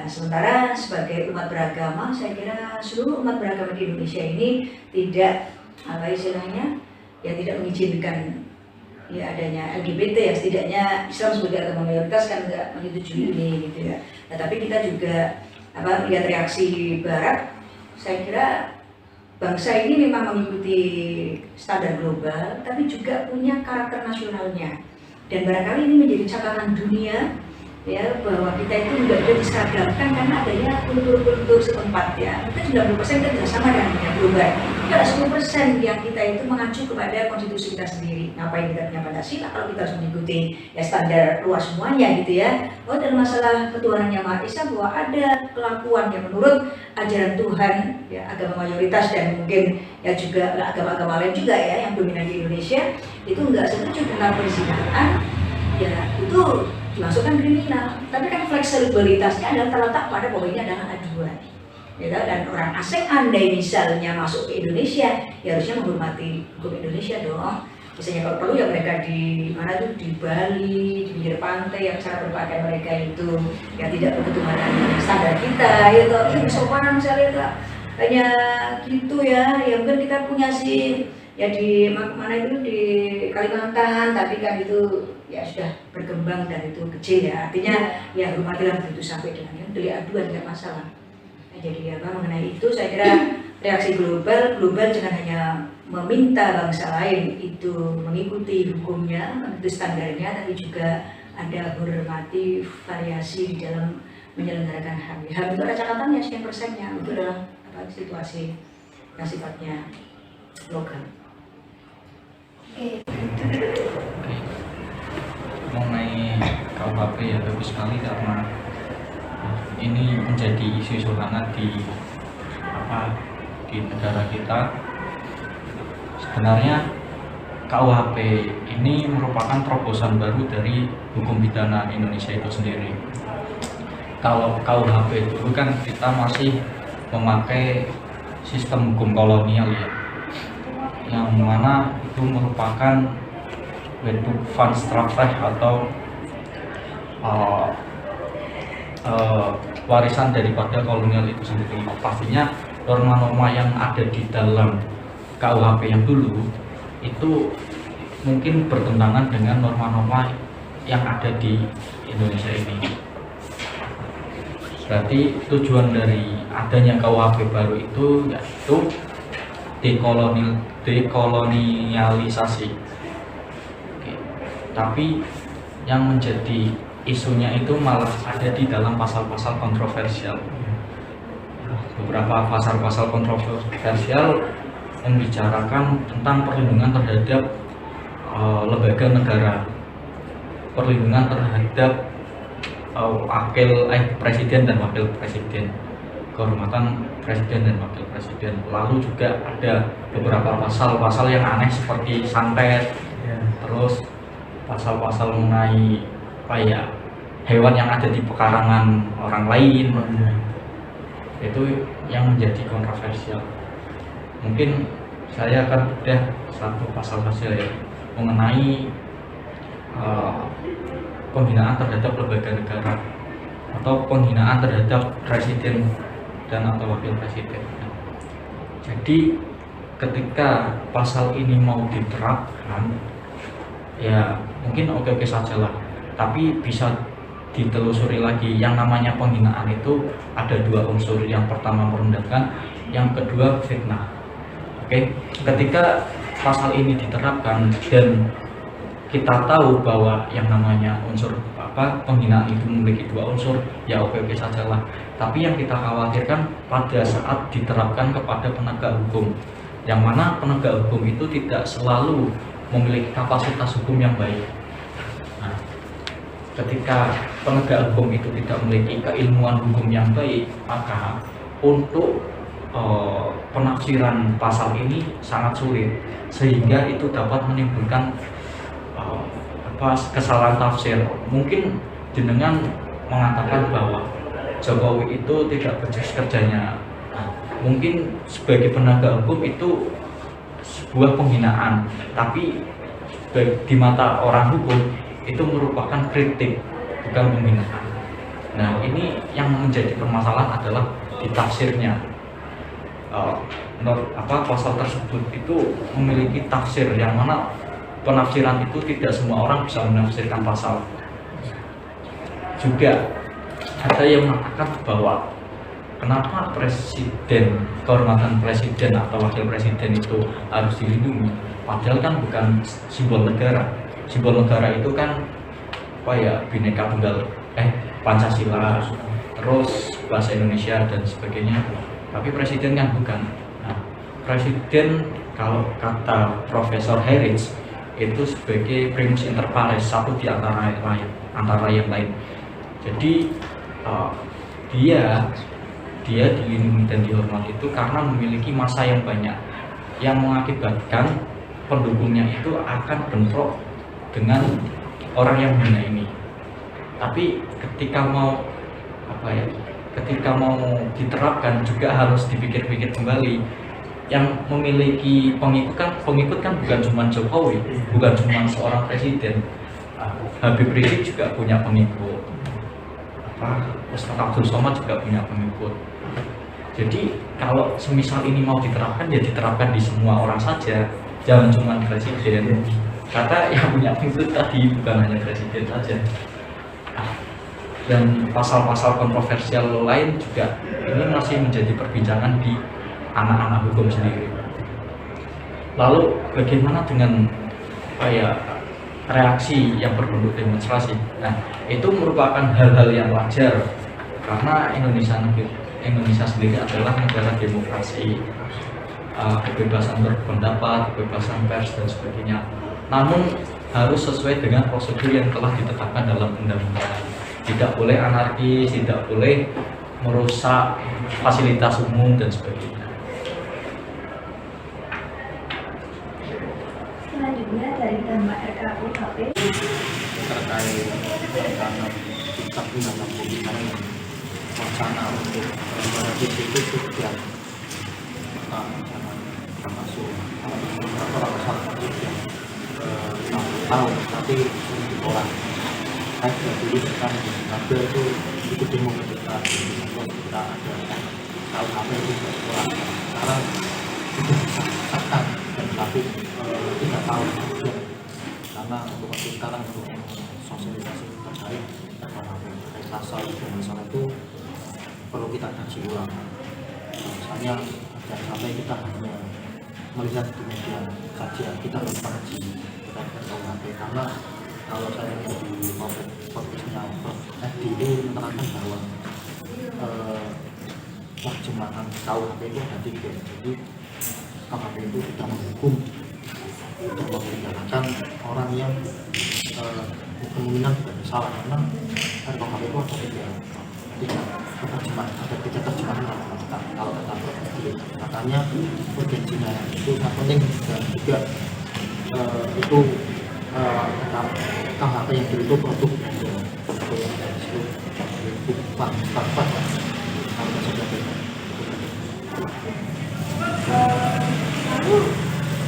Sementara sebagai umat beragama, saya kira seluruh umat beragama di Indonesia ini tidak apa istilahnya ya tidak mengizinkan ya adanya LGBT ya, setidaknya Islam sebagai agama mayoritas kan nggak menyetujui ini gitu ya. Nah, tapi kita juga melihat reaksi Barat, saya kira bangsa ini memang mengikuti standar global, tapi juga punya karakter nasionalnya. Dan barangkali ini menjadi catatan dunia ya, bahwa kita itu juga sudah diseragamkan karena adanya kultur-kultur setempat ya. Mungkin 90% kita tidak sama dengan dunia global. Enggak 10% yang kita itu mengacu kepada konstitusi kita sendiri. Ngapain kita punya Pancasila kalau kita harus mengikuti ya standar luas semuanya gitu ya. Oh, dalam masalah ketuhanan yang Maha Esa bahwa ada kelakuan yang menurut ajaran Tuhan ya, agama mayoritas dan mungkin ya juga agama-agama lain juga ya yang dominan di Indonesia itu enggak setuju tentang perzinahan, ya itu dimasukkan kriminal. Tapi kan fleksibilitasnya adalah terletak pada bahwa ini adalah aduan. Ya, dan orang asing andai misalnya masuk ke Indonesia ya harusnya menghormati hukum Indonesia dong. Misalnya kalau perlu ya mereka di mana tuh, di Bali, di pinggir pantai yang cara berpakaian mereka itu ya tidak berketuhanan standar kita ya toh, ya sopan misalnya toh. Hanya gitu ya, ya mungkin kita punya sih ya di mana itu di Kalimantan, tapi kan itu ya sudah berkembang dan itu kecil ya, artinya ya hormatilah begitu sampai dengan yang delik aduan nggak masalah. Jadi apa mengenai itu saya kira reaksi global jangan hanya meminta bangsa lain itu mengikuti hukumnya, mengikuti standarnya, tapi juga ada hormati variasi di dalam menyelenggarakan HAM. HAM itu ada catatannya sekian persennya, itu adalah apa, situasi yang sifatnya lokal. Oke. Mengenai KUHP ya bagus sekali karena ini menjadi isu-isu hangat di negara kita. Sebenarnya KUHP ini merupakan terobosan baru dari hukum pidana Indonesia itu sendiri. Kalau KUHP dulu kan kita masih memakai sistem hukum kolonial ya, yang mana itu merupakan bentuk van strafrecht atau warisan daripada kolonial itu sendiri. Pastinya norma-norma yang ada di dalam KUHP yang dulu itu mungkin bertentangan dengan norma-norma yang ada di Indonesia ini. Berarti tujuan dari adanya KUHP baru itu yaitu dekolonialisasi. Oke. Tapi yang menjadi isunya itu malah ada di dalam pasal-pasal kontroversial. Beberapa pasal-pasal kontroversial membicarakan tentang perlindungan terhadap lembaga negara, perlindungan terhadap presiden dan wakil presiden, kehormatan presiden dan wakil presiden. Lalu juga ada beberapa pasal-pasal yang aneh seperti santet, terus pasal-pasal mengenai kayak hewan yang ada di pekarangan orang lain, itu yang menjadi kontroversial. Mungkin saya akan bedah satu pasal-pasal ya mengenai penghinaan terhadap lembaga negara atau penghinaan terhadap presiden dan atau wakil presiden. Jadi ketika pasal ini mau diterapkan ya mungkin oke-oke saja lah, tapi bisa ditelusuri lagi. Yang namanya penghinaan itu ada dua unsur, yang pertama merendahkan, yang kedua fitnah. Oke, ketika pasal ini diterapkan dan kita tahu bahwa yang namanya unsur penghinaan itu memiliki dua unsur, ya oke-oke saja lah. Tapi yang kita khawatirkan pada saat diterapkan kepada penegak hukum, yang mana penegak hukum itu tidak selalu memiliki kapasitas hukum yang baik. Nah, ketika penegak hukum itu tidak memiliki keilmuan hukum yang baik, maka untuk penafsiran pasal ini sangat sulit, sehingga itu dapat menimbulkan kesalahan tafsir. Mungkin jenengan mengatakan bahwa Jokowi itu tidak becus kerjanya. Nah, mungkin sebagai penegak hukum itu sebuah penghinaan, tapi di mata orang hukum itu merupakan kritik, bukan penghinaan. Nah, ini yang menjadi permasalahan adalah di tafsirnya. Pasal tersebut itu memiliki tafsir yang mana penafsiran itu tidak semua orang bisa menafsirkan pasal. Juga ada yang mengatakan bahwa kenapa presiden, kehormatan presiden atau wakil presiden itu harus dilindungi, padahal kan bukan simbol negara. Simbol negara itu kan Bhinneka Tunggal Pancasila, terus bahasa Indonesia dan sebagainya. Tapi presiden kan bukan. Nah, presiden kalau kata Profesor Harris itu sebagai primus inter pares, satu di antara yang lain. Jadi dia dilindungi dan dihormati itu karena memiliki massa yang banyak, yang mengakibatkan pendukungnya itu akan bentrok dengan orang yang hina ini. Tapi ketika mau diterapkan juga harus dipikir-pikir kembali. Yang memiliki pengikut kan bukan cuma Jokowi, bukan cuma seorang presiden. Habib Rizik juga punya pengikut. Ustaz Abdul Somad juga punya pengikut. Jadi kalau semisal ini mau diterapkan, ya diterapkan di semua orang saja, jangan cuma presiden. Karena yang punya pengikut tadi bukan hanya presiden saja. Dan pasal-pasal kontroversial lain juga ini masih menjadi perbincangan di anak-anak hukum sendiri. Lalu bagaimana dengan reaksi yang berbentuk demonstrasi? Nah, itu merupakan hal-hal yang wajar karena Indonesia sendiri adalah negara demokrasi, kebebasan berpendapat, kebebasan pers dan sebagainya. Namun harus sesuai dengan prosedur yang telah ditetapkan dalam undang-undang. Tidak boleh anarkis, tidak boleh merusak fasilitas umum dan sebagainya. Selanjutnya dari dampak RKUHP terkait rencana kitab undang-undang pemerintahan yang wacana untuk revisi itu sudah termasuk beberapa masalah yang 6 tahun tapi sudah ditolak. Saya sudah tulis kan ada itu demo ketika ada tahun apa itu sudah ditolak. Sekarang sudah disahkan dan tapi 3 tahun kemudian karena untuk waktu sekarang untuk sosialisasi terkait pasal dan masalah itu perlu kita kaji ulang. Misalnya jangan sampai kita hanya melihat di media saja, kita harus mengkaji terkait KUHP karena kalau saya lihat di podcastnya Prof. Edi itu menerangkan bahwa terjemahan KUHP itu ada 3. Jadi KUHP itu sudah menghukum, sudah memidanakan orang yang kemungkinan tidak bersalah karena KUHP itu ada 3 terjemahan kalau kata Prof. Makanya urgensinya itu sangat penting dan juga itu KUHP yang itu produk yang bukan lalu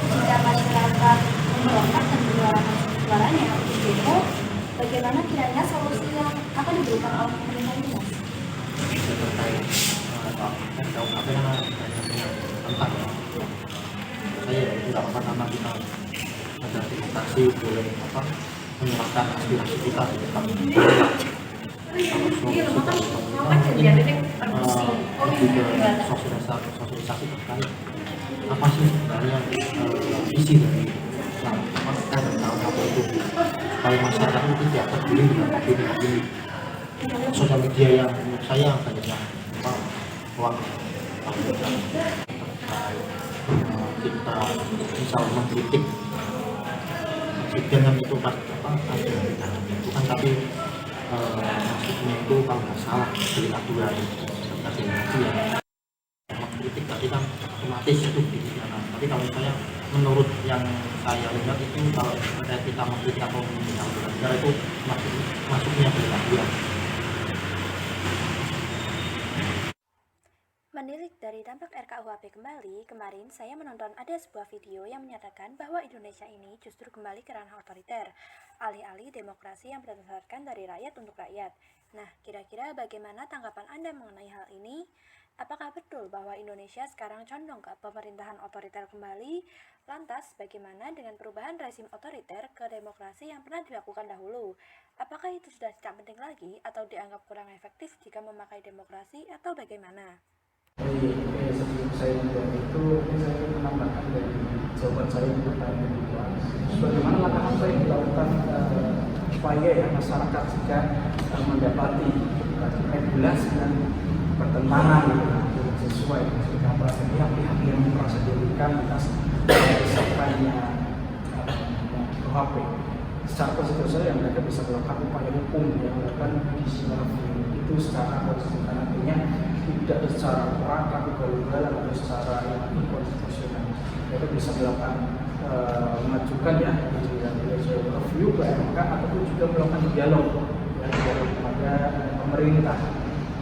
jika masyarakat memberontak dan menyuarakan suaranya untuk demo, bagaimana kiranya solusi yang akan diberikan oleh pemerintah ini, Mas? Terkait KUHP tentang saya tidak apa-apa kita ada demokrasi boleh menyerahkan aspirasi kita di depan sosialisasi terkait apa sih sebenarnya isi dari KUHP itu supaya masyarakat itu tidak tergiring dengan opini sosial media yang menurut saya banyak yang ruang kita misal mengkritik presiden itu ada bukan tapi maksudnya itu kalau nggak salah dari aturan demokrasi ya mengkritik tapi kan otomatis itu dipidana. Tapi kalau saya menurut yang saya lihat itu kalau kita mengkritik atau negara itu masuknya dari aturan. Menilik dari dampak RKUHP kembali, kemarin saya menonton ada sebuah video yang menyatakan bahwa Indonesia ini justru kembali ke ranah otoriter, alih-alih demokrasi yang berdasarkan dari rakyat untuk rakyat. Nah, kira-kira bagaimana tanggapan Anda mengenai hal ini? Apakah betul bahwa Indonesia sekarang condong ke pemerintahan otoriter kembali? Lantas, bagaimana dengan perubahan rezim otoriter ke demokrasi yang pernah dilakukan dahulu? Apakah itu sudah tidak penting lagi atau dianggap kurang efektif jika memakai demokrasi atau bagaimana? Sebelum saya menjawab itu, ini saya menambahkan dari jawaban saya di pertanyaan kedua. Bagaimana langkah apa yang dilakukan supaya ya masyarakat jika mendapati regulasi dan pertentangan sesuai dengan pihak-pihak yang merasa dirugikan mempertanyakan atas disahkannya KUHP. Secara konstitusional yang mereka bisa melakukan upaya hukum yang melakukan judicial review itu secara konstitusional, artinya tidak secara mutlak ugal-ugalan atau secara yang inkonstitusional. Mereka bisa melakukan mengajukan ya judicial review ke MK ataupun juga melakukan dialog kepada pemerintah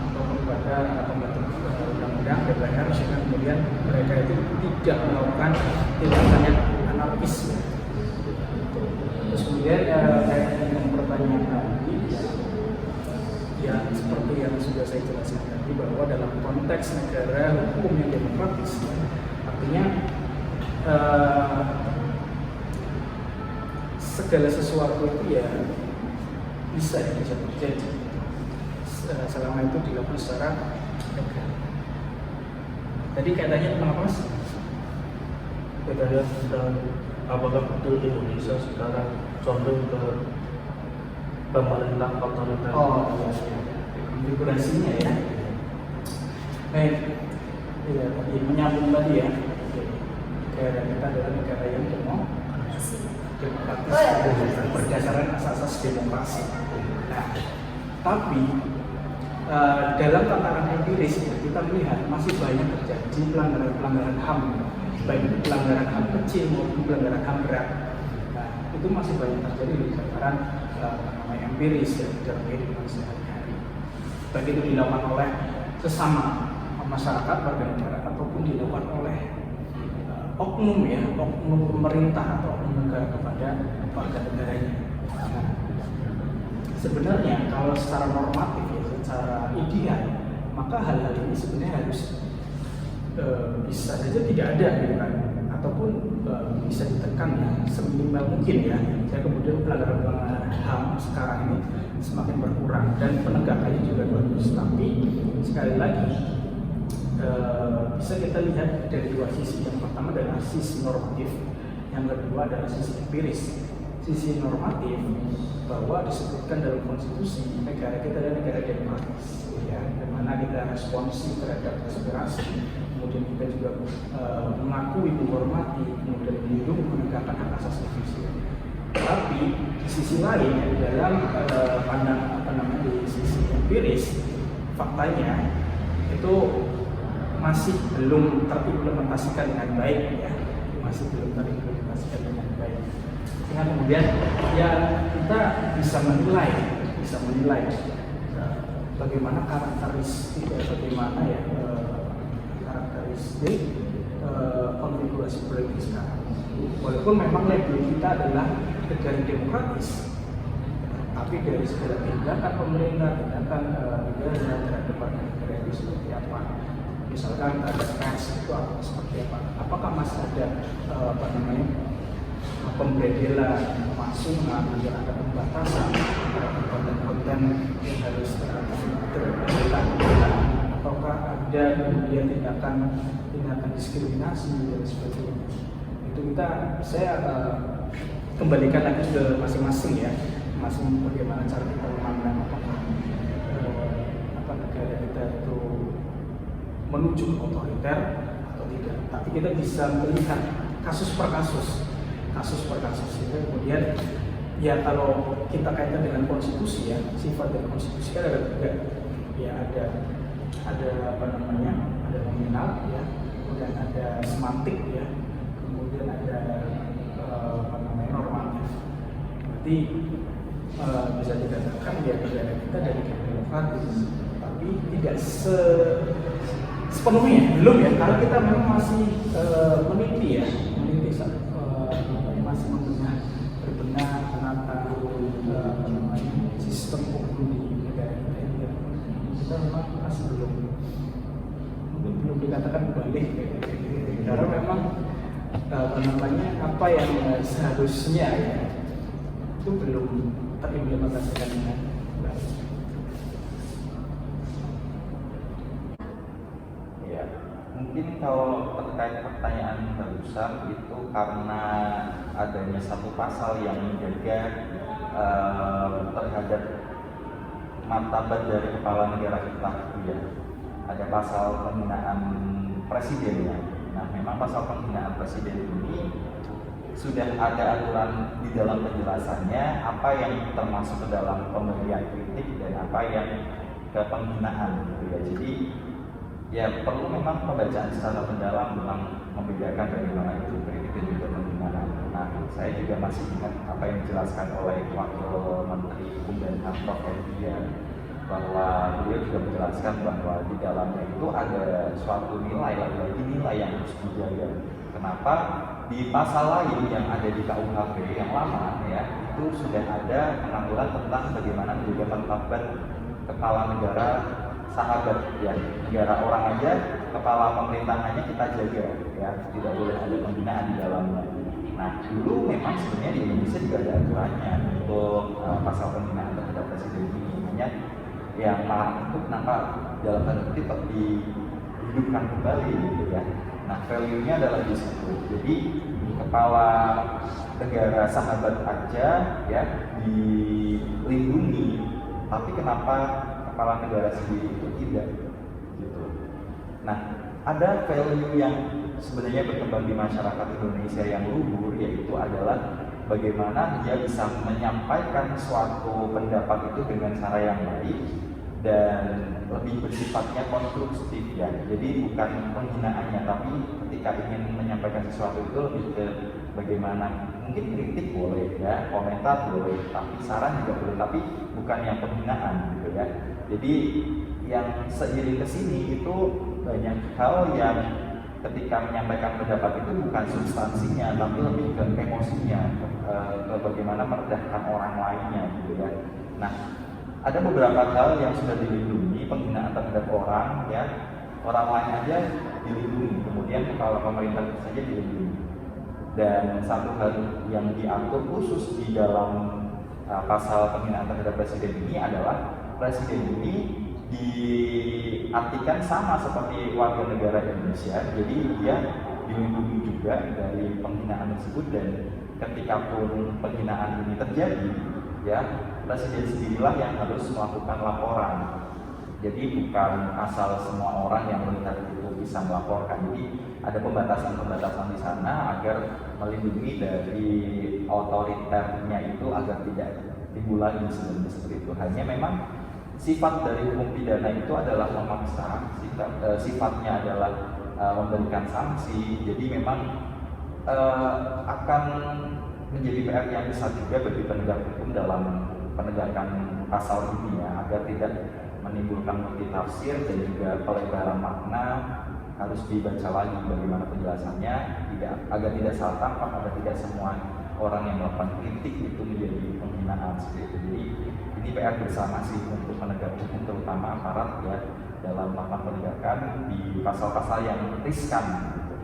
atau kepada pembentuk undang-undang DPR, sehingga kemudian mereka itu tidak melakukan tindakan yang anarkis. Terus kemudian saya ingin mempertanyakan tadi ya seperti yang sudah saya jelaskan tadi, bahwa dalam konteks negara hukum yang demokratis, artinya segala sesuatu itu ya bisa terjadi selama itu dilakukan secara legal. Tadi katanya tentang apa, Mas? Katanya tentang apakah betul Indonesia sekarang condong ke pemerintah otoriter? Oh iya, konfigurasinya ya. Baik, ya, tadi menyambung tadi ya. Negara kita adalah negara yang demokratis, berdasarkan asas-asas demokrasi. Nah, tapi dalam tataran empiris kita melihat masih banyak terjadi pelanggaran HAM, baik pelanggaran HAM kecil maupun pelanggaran HAM berat. Nah, itu masih banyak terjadi di tataran empiris ya, dalam kehidupan sehari-hari. Baik itu dilakukan oleh sesama masyarakat warga negara ataupun dilakukan oleh oknum ya, oknum pemerintah atau oknum negara kepada warga negaranya. Nah, sebenarnya kalau secara normatif ya, secara ideal, maka hal-hal ini sebenarnya harus bisa saja tidak ada gitu kan, ataupun bisa ditekan ya seminimal mungkin ya. Saya kemudian pelanggaran HAM sekarang ini semakin berkurang dan penegakannya juga bagus. Tapi sekali lagi bisa kita lihat dari dua sisi. Yang pertama adalah sisi normatif, yang kedua adalah sisi empiris. Sisi normatif bahwa disebutkan dalam konstitusi negara kita adalah negara demokratis, ya, di mana kita responsif terhadap aspirasi, kemudian kita juga mengakui, menghormati, kemudian melindungi, menegakkan hak asasi manusia. Tapi di sisi lain dalam pandangan di sisi empiris, faktanya itu masih belum terimplementasikan dengan baik ya, masih belum terimplementasikan dengan baik. Sehingga kemudian ya kita bisa menilai bagaimana karakteristik konfigurasi politik sekarang. Walaupun memang label kita adalah negara demokratis, tapi dari segala tindakan pemerintah, tindakan negara terhadap warga negara itu seperti apa? Misalkan ada tes itu seperti apa? Apakah masih ada pembedelan masuk, kemudian ada pembatasan terhadap konten-konten yang harus terbelah, ataukah ada kemudian tindakan diskriminasi dan sebagainya? Itu saya kembalikan lagi ke masing-masing ya, masing bagaimana cara kita memandang apa negara kita itu menuju otoriter atau tidak. Tapi kita bisa melihat kasus per kasus. Itu kemudian ya kalau kita kaitkan dengan konstitusi ya, sifat dari konstitusi kan ada tiga ya, ada ada nominal ya, kemudian ada semantik ya, kemudian ada normatif. Berarti bisa dikatakan ya negara kita dari demokratis, tapi tidak sepenuhnya belum ya, karena kita memang masih meniti masih berbenah menata sistem hukum di negara kita ini. Kita memang masih belum dikatakan balik karena memang apa yang seharusnya ya, itu belum terimplementasikan dengan baik. Ya, mungkin kalau terkait pertanyaan barusan itu karena adanya satu pasal yang menjaga terhadap martabat dari kepala negara kita, ya. Ada pasal penghinaan presiden ya. Nah, Nah, memang pasal penghinaan presiden ini sudah ada aturan di dalam penjelasannya apa yang termasuk ke dalam pemberian kritik dan apa yang ke penghinaan gitu ya. Jadi ya perlu memang pembacaan secara mendalam tentang membedakan bagaimana itu kritik dan juga penghinaan. Nah, saya juga masih ingat apa yang dijelaskan oleh Wakil Menteri Hukum dan HAM Prof. Edrian, bahwa beliau juga menjelaskan bahwa di dalamnya itu ada suatu nilai, lagi nilai yang harus dijaga. Kenapa? Di pasal lain yang ada di KUHP yang lama ya, itu sudah ada pengaturan tentang bagaimana menjaga martabat kepala negara sahabat ya, negara orang aja kepala pemerintahannya kita jaga ya, tidak boleh ada penghinaan di dalamnya. Nah, dulu memang sebenarnya di Indonesia juga ada aturannya untuk pasal penghinaan terhadap presiden ini. Hanya yang marah itu kenapa dalam tanda kutip dihidupkan kembali gitu ya. Nah, value-nya adalah di situ. Jadi kepala negara sahabat aja ya dilindungi, tapi kenapa kepala negara sendiri itu tidak gitu. Nah, ada value yang sebenarnya berkembang di masyarakat Indonesia yang luhur, yaitu adalah bagaimana dia bisa menyampaikan suatu pendapat itu dengan cara yang baik dan lebih bersifatnya konstruktif ya. Jadi bukan penghinaannya, tapi ketika ingin menyampaikan sesuatu itu lebih ke bagaimana, mungkin kritik boleh ya, komentar boleh, tapi saran juga boleh, tapi bukan yang penghinaan gitu ya. Jadi yang seiring kesini itu banyak hal yang ketika menyampaikan pendapat itu bukan substansinya, tapi lebih ke emosinya, ke bagaimana merendahkan orang lainnya gitu ya. Nah, ada beberapa hal yang sudah dilindungi, penghinaan terhadap orang ya, orang lain aja dilindungi, kemudian kepala pemerintah itu saja dilindungi. Dan satu hal yang diatur khusus di dalam pasal penghinaan terhadap presiden ini adalah presiden ini diartikan sama seperti warga negara Indonesia, jadi dia dilindungi juga dari penghinaan tersebut. Dan ketika pun penghinaan ini terjadi ya, presiden sendirilah yang harus melakukan laporan. Jadi bukan asal semua orang yang melihat itu bisa melaporkan. Jadi ada pembatasan-pembatasan di sana agar melindungi dari otoriternya itu agar tidak timbul lagi seperti itu. Hanya memang sifat dari hukum pidana itu adalah memaksa, sifatnya adalah memberikan sanksi. Jadi memang akan menjadi PR yang besar juga bagi penegak hukum dalam penegakan pasal ini ya, agar tidak menimbulkan multitafsir dan juga pelebaran makna. Harus dibaca lagi bagaimana penjelasannya, agar tidak salah tangkap, agar tidak semua orang yang melakukan kritik itu menjadi penghinaan seperti itu. Jadi ini PR bersama sih untuk penegak hukum, terutama aparat ya, dalam melakukan penegakan di pasal-pasal yang riskan gitu,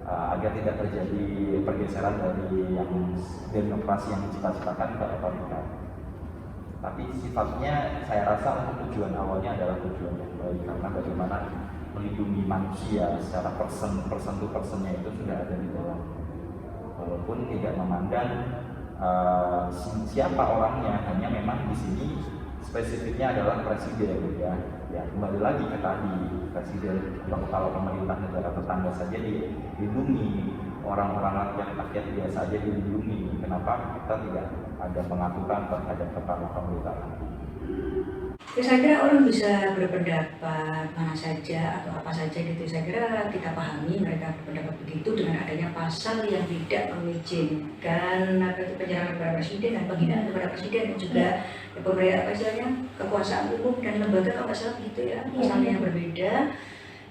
agar tidak terjadi pergeseran dari yang demokrasi yang dicita-citakan ke otoriter. Tapi sifatnya saya rasa untuk tujuan awalnya adalah tujuan yang baik, karena bagaimana melindungi manusia secara person to personnya itu sudah ada di dalam, walaupun tidak memandang siapa orangnya, hanya memang di sini spesifiknya adalah presiden ya. Ya kembali lagi ke tadi, presiden kalau pemerintah negara tetangga saja dilindungi, orang-orang rakyat biasa saja dilindungi. Kenapa kita tidak ada pengaturan terhadap kepala pemerintahan? Ya, saya kira orang bisa berpendapat mana saja atau apa saja gitu. Saya kira kita pahami mereka berpendapat begitu dengan adanya pasal yang tidak mengizinkan penyerangan kepada presiden dan penghinaan kepada presiden, dan juga kekuasaan umum dan lembaga, kalau nggak salah gitu ya, pasalnya yang berbeda.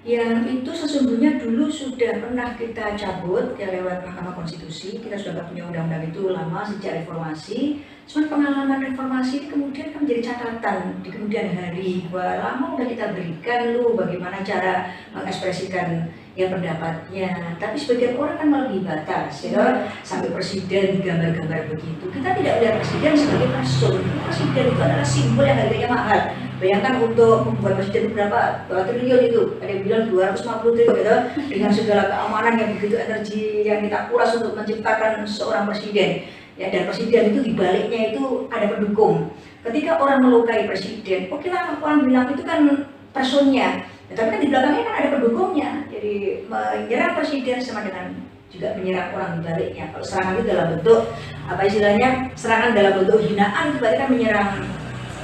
Yang itu sesungguhnya dulu sudah pernah kita cabut ya lewat Mahkamah Konstitusi. Kita sudah nggak punya undang-undang itu lama sejak reformasi. Cuman pengalaman reformasi ini kemudian kan menjadi catatan di kemudian hari, bahwa lama udah kita berikan lu bagaimana cara mengekspresikan ya pendapatnya. Tapi sebagian orang kan melebihi batas ya, sampai presiden gambar-gambar begitu. Kita tidak melihat presiden sebagai person. Presiden itu adalah simbol yang harganya mahal. Bayangkan untuk membuat presiden berapa triliun itu, ada yang bilang 250 triliun gitu, dengan segala keamanan yang begitu, energi yang kita kuras untuk menciptakan seorang presiden. Ya, dan presiden itu dibaliknya itu ada pendukung. Ketika orang melukai presiden, oke lah orang bilang itu kan personnya. Ya, tapi kan di belakangnya kan ada pendukungnya, jadi menyerang presiden sama dengan juga menyerang orang di baliknya. Kalau serangan itu dalam bentuk apa istilahnya, serangan dalam bentuk hinaan itu berarti kan menyerang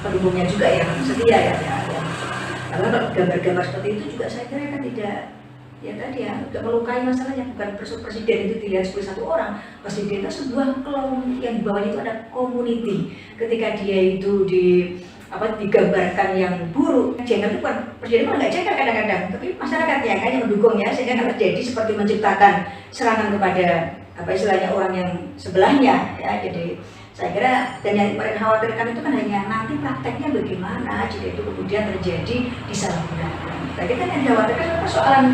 pendukungnya juga yang setia ya. Karena kalau gambar-gambar seperti itu juga saya kira kan tidak, ya tadi ya, tidak melukai masalahnya. Bukan presiden itu dilihat sebagai satu orang, presiden itu sebuah kelompok yang di bawahnya itu ada community. Ketika dia itu digambarkan yang buruk, jangan itu bukan presiden malah nggak jengkel kadang-kadang, tapi masyarakatnya kan yang mendukung ya, sehingga akan terjadi seperti menciptakan serangan kepada apa istilahnya orang yang sebelahnya ya. Jadi saya kira, dan yang mereka khawatirkan itu kan hanya nanti prakteknya bagaimana jika itu kemudian terjadi disalahgunakan. Saya kira kan yang dikhawatirkan adalah persoalan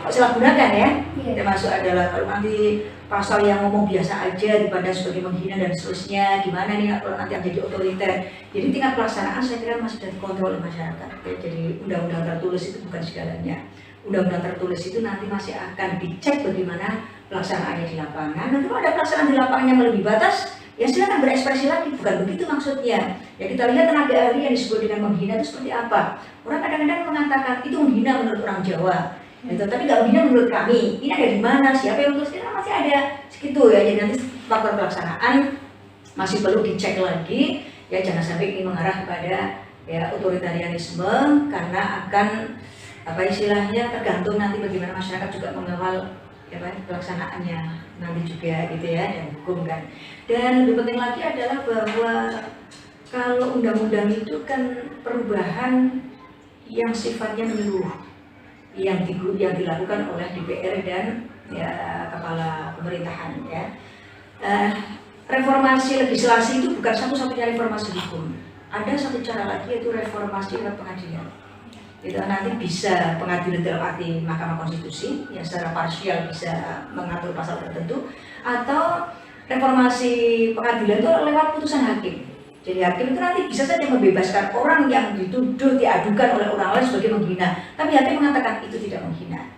disalahgunakan ya, termasuk adalah kalau nanti pasal yang ngomong biasa aja dipandang sebagai menghina dan seterusnya, gimana nih kalau nanti yang jadi otoriter. Jadi tingkat pelaksanaan saya kira masih dikontrol oleh masyarakat ya. Jadi undang-undang tertulis itu bukan segalanya. Undang-undang tertulis itu nanti masih akan dicek bagaimana pelaksanaannya di lapangan. Nanti kalau ada pelaksanaan di lapangan yang melebihi batas, ya silakan berekspresi lagi, bukan begitu maksudnya. Ya kita lihat tenaga ahli yang disebut dengan menghina itu seperti apa. Orang kadang-kadang mengatakan itu menghina menurut orang Jawa. Gitu. Tapi nggak menghina menurut kami, ini ada di mana, siapa yang menulis, karena masih ada segitu ya. Jadi nanti faktor pelaksanaan masih perlu dicek lagi ya, jangan sampai ini mengarah kepada ya otoritarianisme, karena akan apa istilahnya tergantung nanti bagaimana masyarakat juga mengawal ya, pelaksanaannya nanti juga gitu ya, dan hukum kan. Dan lebih penting lagi adalah bahwa kalau undang-undang itu kan perubahan yang sifatnya menyeluruh, yang dilakukan oleh DPR dan ya kepala pemerintahan ya. Reformasi legislasi itu bukan satu-satunya reformasi hukum. Ada satu cara lagi, yaitu reformasi lewat pengadilan. Itu nanti bisa pengadilan dalam arti Mahkamah Konstitusi yang secara parsial bisa mengatur pasal tertentu, atau reformasi pengadilan itu lewat putusan hakim. Jadi hakim itu nanti bisa saja membebaskan orang yang dituduh, diadukan oleh orang lain sebagai menghina, tapi hakim mengatakan itu tidak menghina.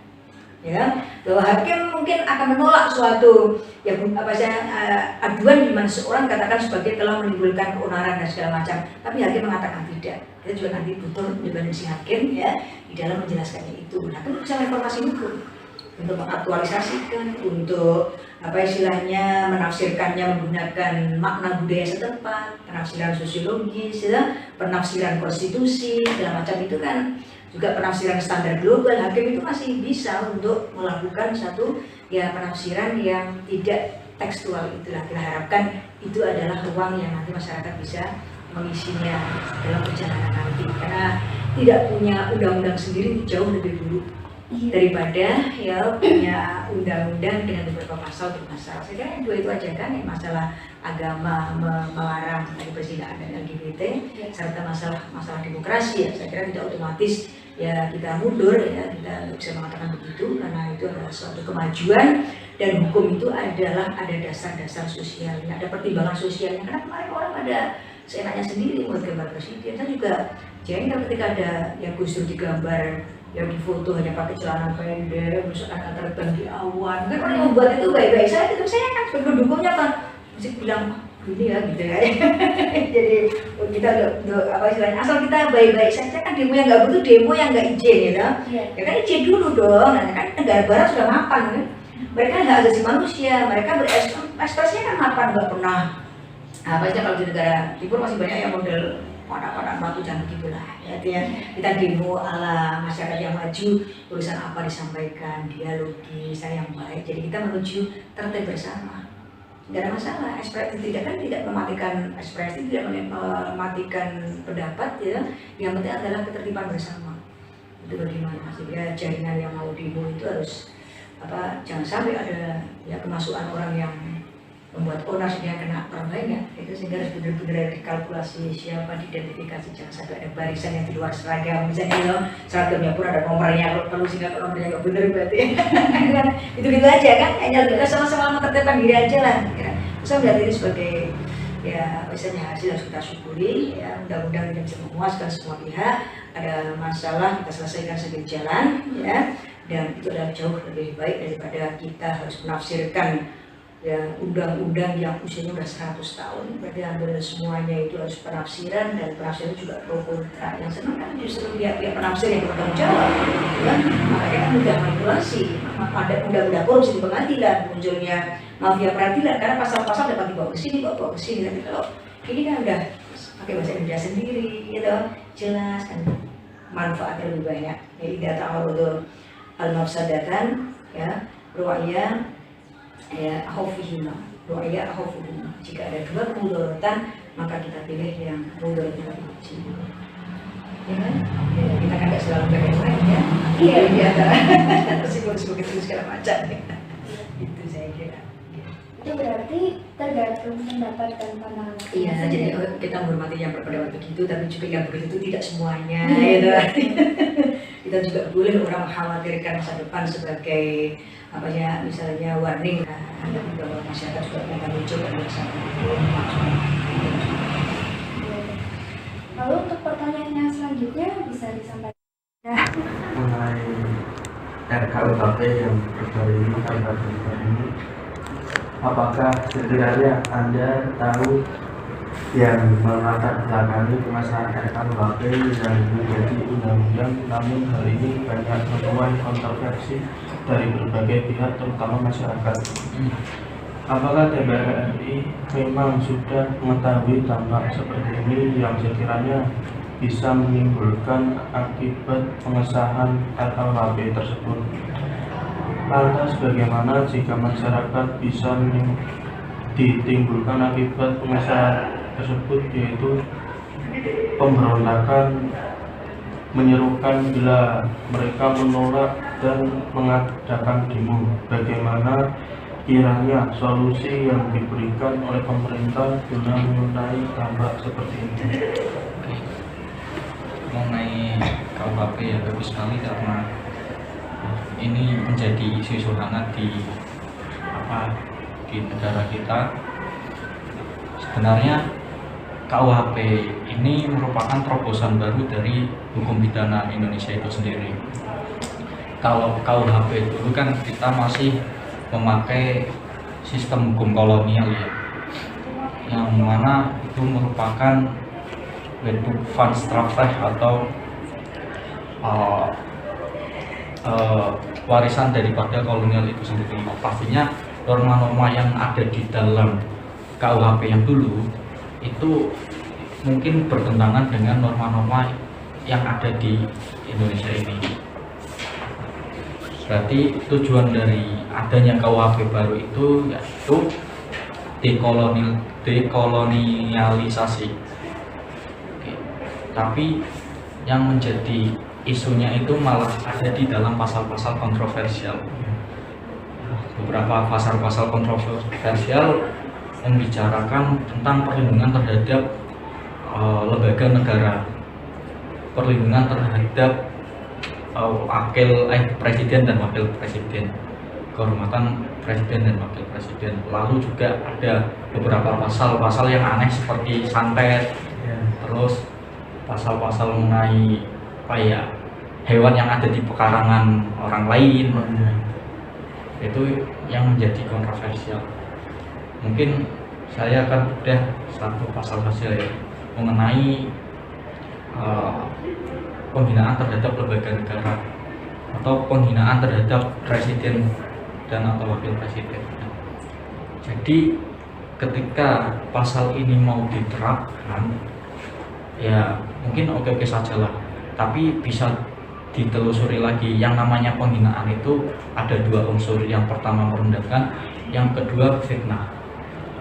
Ya, bahwa hakim mungkin akan menolak suatu ya aduan di mana seorang katakan sebagai telah menimbulkan keonaran dan segala macam, tapi hakim mengatakan tidak. Kita juga nanti butuh independensi hakim ya di dalam menjelaskannya itu. Nah, itu bisa reformasi hukum untuk mengaktualisasikan, untuk apa istilahnya menafsirkannya menggunakan makna budaya setempat, penafsiran sosiologis, ya, penafsiran konstitusi, segala macam itu kan juga penafsiran standar global. Hakim itu masih bisa untuk melakukan satu ya penafsiran yang tidak tekstual. Itulah kita harapkan itu adalah ruang yang nanti masyarakat bisa mengisinya dalam perjalanan nanti, karena tidak punya undang-undang sendiri jauh lebih dulu daripada ya punya undang-undang dengan beberapa pasal bermasalah. Saya kira yang dua itu aja kan, ya, masalah agama melarang perzinahan dan LGBT serta masalah demokrasi ya. Saya kira tidak otomatis ya kita mundur ya, kita bisa mengatakan begitu, karena itu adalah suatu kemajuan dan hukum itu adalah ada dasar-dasar sosialnya, ada pertimbangan sosialnya. Karena kemarin orang ada seenaknya sendiri buat gambar presiden. Saya juga jengkel ketika ada yang Gus Dur digambar yang difoto hanya pakai celana pendek, misalkan terbang di awan. Kan orang yang membuat itu baik-baik saja, itu saya kan sebagai pendukungnya kan mesti bilang gini ya gitu ya. Jadi kita apa istilahnya, asal kita baik-baik saja kan, demo yang nggak butuh demo yang nggak izin gitu. Ya kan izin dulu dong. Nah kan negara barat sudah mapan kan. Mereka nggak asasi manusia, mereka berekspresinya kan mapan, nggak pernah. Apa aja kalau di negara timur masih banyak yang model pada batu jangan begitulah ya, kita demo ala masyarakat yang maju, urusan apa disampaikan, dialogis, yang baik, jadi kita menuju tertib bersama, tidak ada masalah. Ekspresi tidak mematikan ekspresi, tidak mematikan pendapat ya, yang penting adalah ketertiban bersama. Itu bagaimana sehingga jaringan yang mau demo itu harus jangan sampai ada ya kemasukan orang yang membuat onar yang kena orang lainnya, itu sehingga harus benar-benar dikalkulasi siapa, diidentifikasi, jangan sampai ada barisan yang di luar seragam, misalnya loh, seragamnya pun ada nomornya kalau perlu, sehingga kalau nomornya nggak benar berarti itu aja kan, hanya kita sama-sama menertibkan diri aja lah. Saya melihat ini sebagai ya misalnya hasil harus kita syukuri ya, undang-undang tidak bisa memuaskan semua pihak, ada masalah kita selesaikan sambil jalan ya, dan itu adalah jauh lebih baik daripada kita harus menafsirkan ya undang-undang yang usianya udah 100 tahun, berarti hampir semuanya itu harus penafsiran, dan penafsiran juga pro kontra. Yang senang kan justru pihak penafsir yang bertanggung jawab, kan? Makanya kan mudah manipulasi, ada undang-undang korupsi di pengadilan, munculnya mafia peradilan karena pasal-pasal dapat dibawa ke sini, bawa ke sini. Tapi kalau ini kan udah pakai bahasa Indonesia sendiri, gitu, jelas kan manfaatnya lebih banyak. Jadi data awal al-mafsadatan, ya, ru'ya ya khawfihima, ru'ya khawfihima. Jika ada dua kemudaratan, maka kita pilih yang mudaratnya lebih kecil. Ya kan? Ya, kita kan nggak selalu bagaimana ya. Iya, di antara resiko-resiko kecil segala macam. Itu saya kira. Itu berarti tergantung pendapat dan pandangan. Iya, jadi kita menghormati yang berpendapat begitu, tapi juga yang begitu itu tidak semuanya. Gitu. Kita juga boleh orang mengkhawatirkan masa depan sebagai apa ya, misalnya warning bahwa masyarakat juga akan muncul dan Lalu untuk pertanyaannya selanjutnya bisa disampaikan. Mengenai RKUHP yang terbaru ini, apakah sekiranya Anda tahu yang melatar belakangi pengesahan RKUHP yang menjadi undang-undang, namun hal ini banyak menuai kontroversi dari berbagai pihak, terutama masyarakat. Apakah DPR RI memang sudah mengetahui dampak seperti ini yang sekiranya bisa menimbulkan akibat pengesahan RKUHP tersebut? Lantas bagaimana jika masyarakat bisa ditimbulkan akibat pengesahan tersebut, yaitu pemberontakan, menyerukan bila mereka menolak dan mengadakan demo? Bagaimana kiranya solusi yang diberikan oleh pemerintah guna mengenai dampak seperti ini? Mengenai KUHP ya bagus sekali, karena ini menjadi isu hangat di negara kita. Sebenarnya KUHP ini merupakan terobosan baru dari hukum pidana Indonesia itu sendiri. Kalau KUHP dulu kan kita masih memakai sistem hukum kolonial ya, yang mana itu merupakan bentuk van strafrecht atau warisan daripada kolonial itu sendiri. Pastinya norma-norma yang ada di dalam KUHP yang dulu itu mungkin bertentangan dengan norma-norma yang ada di Indonesia ini. Berarti tujuan dari adanya KUHP baru itu yaitu dekolonialisasi. Oke. Tapi yang menjadi isunya itu malah ada di dalam pasal-pasal kontroversial. Beberapa pasal-pasal kontroversial membicarakan tentang perlindungan terhadap lembaga negara, perlindungan terhadap presiden dan wakil presiden, kehormatan presiden dan wakil presiden. Lalu juga ada beberapa pasal-pasal yang aneh seperti santet, terus pasal-pasal mengenai hewan yang ada di pekarangan orang lain. Itu yang menjadi kontroversial. Mungkin saya akan bedah satu pasal saja ya, mengenai penghinaan terhadap lembaga negara atau penghinaan terhadap presiden dan atau wakil presiden. Jadi ketika pasal ini mau diterapkan, ya mungkin oke-oke saja lah, tapi bisa ditelusuri lagi. Yang namanya penghinaan itu ada dua unsur, yang pertama merendahkan, yang kedua fitnah.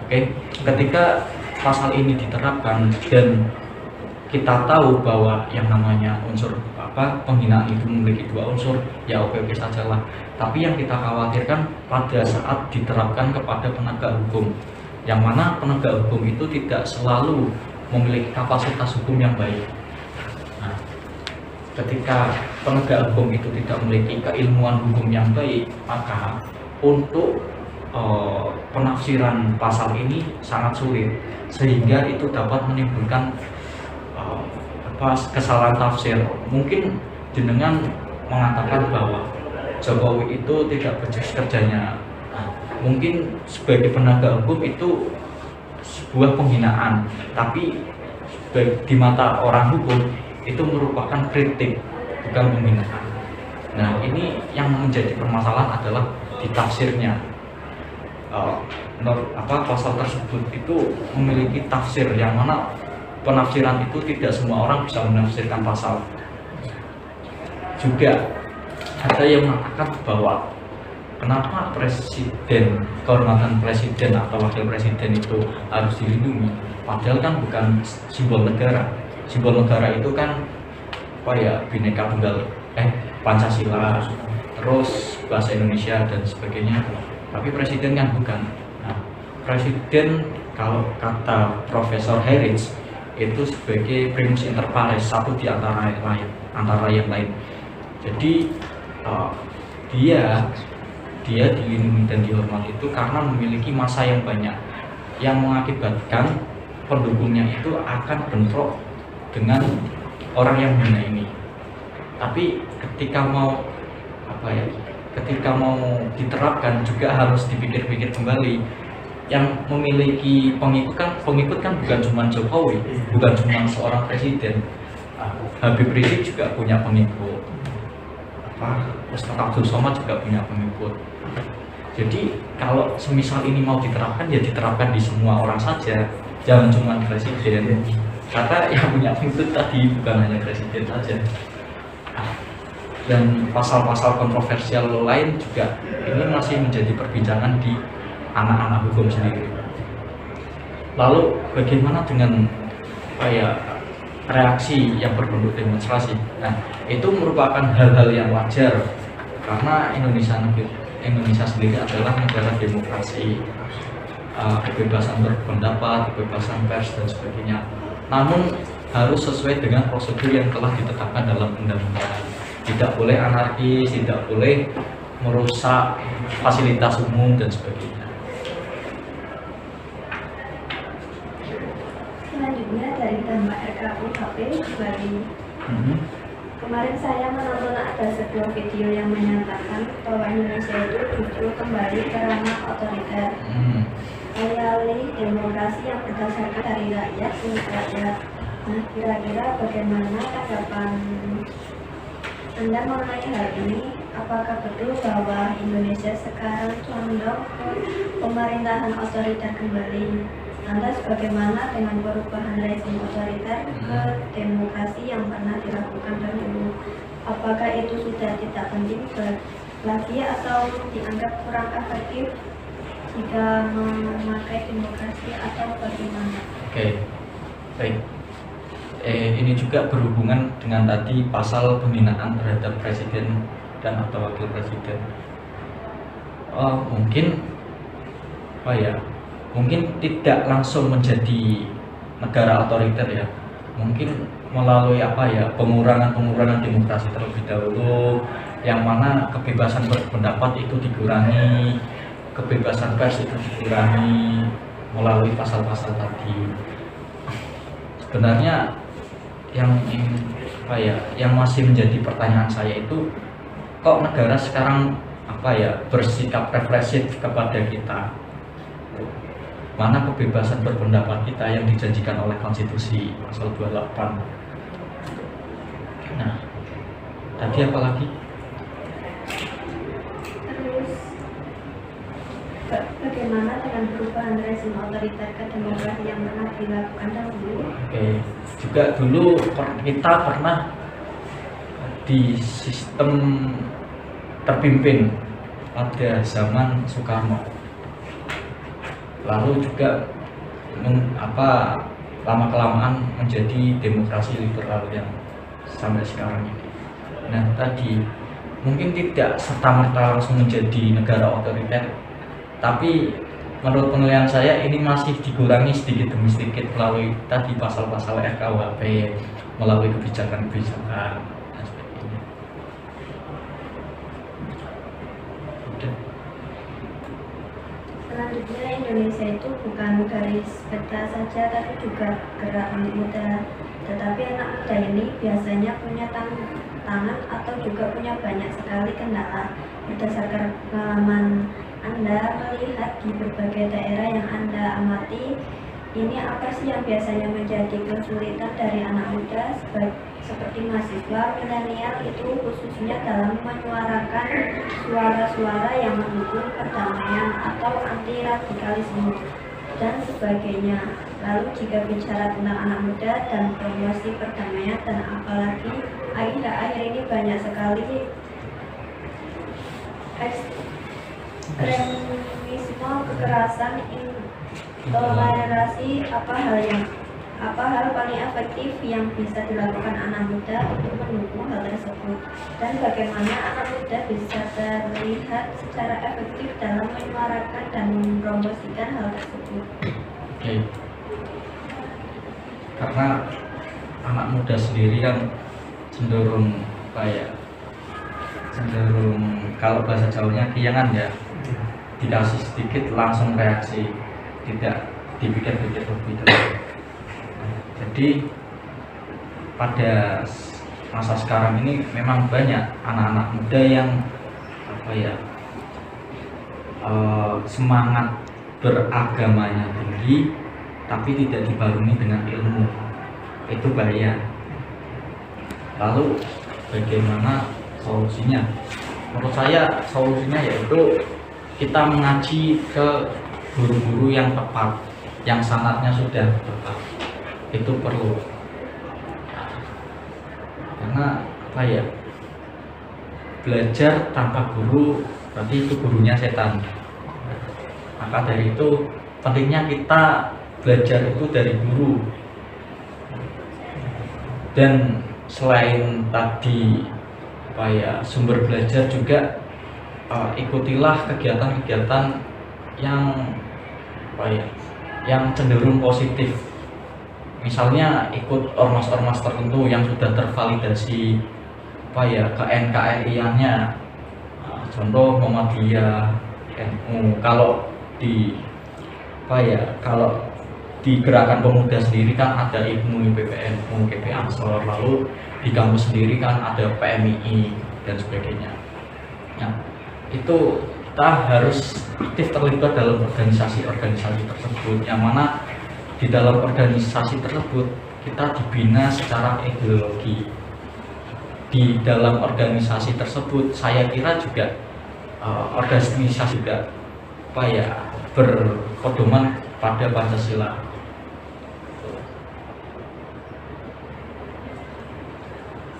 Oke, ketika pasal ini diterapkan dan kita tahu bahwa yang namanya unsur penghinaan itu memiliki dua unsur, ya oke-oke saja lah. Tapi yang kita khawatirkan pada saat diterapkan kepada penegak hukum, yang mana penegak hukum itu tidak selalu memiliki kapasitas hukum yang baik. Nah, ketika penegak hukum itu tidak memiliki keilmuan hukum yang baik, maka untuk penafsiran pasal ini sangat sulit, sehingga itu dapat menimbulkan kesalahan tafsir. Mungkin jenengan mengatakan bahwa Jokowi itu tidak becus kerjanya. Nah, mungkin sebagai penegak hukum itu sebuah penghinaan, tapi di mata orang hukum itu merupakan kritik, bukan penghinaan. Nah, ini yang menjadi permasalahan adalah di tafsirnya. Pasal tersebut itu memiliki tafsir yang mana penafsiran itu tidak semua orang bisa menafsirkan pasal. Juga ada yang mengatakan bahwa kenapa kehormatan presiden atau wakil presiden itu harus dilindungi, padahal kan bukan simbol negara. Simbol negara itu kan Bhinneka Tunggal Pancasila, terus bahasa Indonesia dan sebagainya. Tapi presiden kan bukan. Nah, presiden kalau kata Profesor Harris itu sebagai primus inter pares, satu di antara yang lain. Jadi dia dilindungi dan dihormati itu karena memiliki massa yang banyak, yang mengakibatkan pendukungnya itu akan bentrok dengan orang yang hina ini. Tapi ketika mau diterapkan juga harus dipikir-pikir kembali. Yang memiliki pengikut kan bukan cuma Jokowi, bukan cuma seorang presiden. Habib Rizik juga punya pengikut. Ustaz Abdul Somad juga punya pengikut. Jadi kalau semisal ini mau diterapkan, ya diterapkan di semua orang saja, jangan cuma presiden. Karena yang punya pengikut tadi bukan hanya presiden saja. Dan pasal-pasal kontroversial lain juga ini masih menjadi perbincangan di anak-anak hukum sendiri. Lalu bagaimana dengan reaksi yang berbentuk demonstrasi? Nah, itu merupakan hal-hal yang wajar karena Indonesia sendiri adalah negara demokrasi, kebebasan berpendapat, kebebasan pers dan sebagainya. Namun harus sesuai dengan prosedur yang telah ditetapkan dalam undang-undang. Tidak boleh anarkis, tidak boleh merusak fasilitas umum dan sebagainya. Selanjutnya dari dampak RKUHP Bali. Kemarin saya menonton ada sebuah video yang menyatakan bahwa Indonesia itu justru kembali ke ranah otoriter. Alih-alih demokrasi yang berdasarkan dari rakyat untuk rakyat. Nah, kira-kira bagaimana tanggapan Anda mengenai hal ini? Apakah betul bahwa Indonesia sekarang condong ke pemerintahan otoriter kembali? Lantas bagaimana dengan perubahan rezim otoriter ke demokrasi yang pernah dilakukan dahulu? Apakah itu sudah tidak penting lagi atau dianggap kurang efektif jika memakai demokrasi atau bagaimana? Oke, baik. Ini juga berhubungan dengan tadi pasal penghinaan terhadap presiden dan atau wakil presiden. Mungkin tidak langsung menjadi negara otoriter ya. Mungkin melalui pengurangan demokrasi terlebih dahulu, yang mana kebebasan berpendapat itu dikurangi, kebebasan pers itu dikurangi melalui pasal-pasal tadi. Sebenarnya yang masih menjadi pertanyaan saya itu, kok negara sekarang bersikap represif kepada kita? Mana kebebasan berpendapat kita yang dijanjikan oleh konstitusi pasal 28? Nah, tadi apa lagi? Terus bagaimana dengan perubahan rezim otoriter ke demokrasi yang pernah dilakukan dahulu? Oke, juga dulu kita pernah di sistem terpimpin pada zaman Soekarno. Lalu juga lama-kelamaan menjadi demokrasi liberal yang sampai sekarang ini. Nah, tadi mungkin tidak serta-merta langsung menjadi negara otoriter, tapi menurut penilaian saya ini masih dikurangi sedikit demi sedikit melalui tadi pasal-pasal RKUHP, melalui kebijakan-kebijakan dan sebagainya. Selanjutnya, Indonesia itu bukan garis peta saja tapi juga gerak anak muda. Tetapi anak muda ini biasanya punya tantangan atau juga punya banyak sekali kendala. Berdasarkan pengalaman Anda melihat di berbagai daerah yang Anda amati, ini apa sih yang biasanya menjadi kesulitan dari anak muda seperti mahasiswa milenial itu khususnya dalam menyuarakan suara-suara yang mendukung perdamaian atau anti radikalisme dan sebagainya. Lalu jika bicara tentang anak muda dan promosi perdamaian dan apalagi akhir-akhir ini banyak sekali ekstremisme, kekerasan, intoleransi, apa hal paling efektif yang bisa dilakukan anak muda untuk mendukung hal tersebut dan bagaimana anak muda bisa terlihat secara efektif dalam menyuarakan dan mempromosikan hal tersebut. Oke. Karena anak muda sendiri kan cenderung kalau bahasa Jawanya kiangan ya, dikasih sedikit langsung reaksi, tidak dipikir-pikir lebih dulu. Jadi pada masa sekarang ini memang banyak anak-anak muda yang semangat beragamanya tinggi tapi tidak dibarengi dengan ilmu. Itu bahaya. Lalu bagaimana solusinya? Menurut saya solusinya yaitu kita mengaji ke guru-guru yang tepat, yang sanatnya sudah tepat. Itu perlu, karena belajar tanpa guru berarti itu gurunya setan. Maka dari itu pentingnya kita belajar itu dari guru. Dan selain tadi sumber belajar juga ikutilah kegiatan-kegiatan yang cenderung positif. Misalnya ikut ormas-ormas tertentu yang sudah tervalidasi ke NKRI-nya, contoh Muhammadiyah, NU. Kalau di Gerakan Pemuda sendiri kan ada IPMU, PPNU, GP Ansor, lalu di kampus sendiri kan ada PMII dan sebagainya. Nah, itu kita harus aktif terlibat dalam organisasi-organisasi tersebut, yang mana di dalam organisasi tersebut kita dibina secara ideologi. Di dalam organisasi tersebut saya kira juga organisasi juga berpedoman pada Pancasila.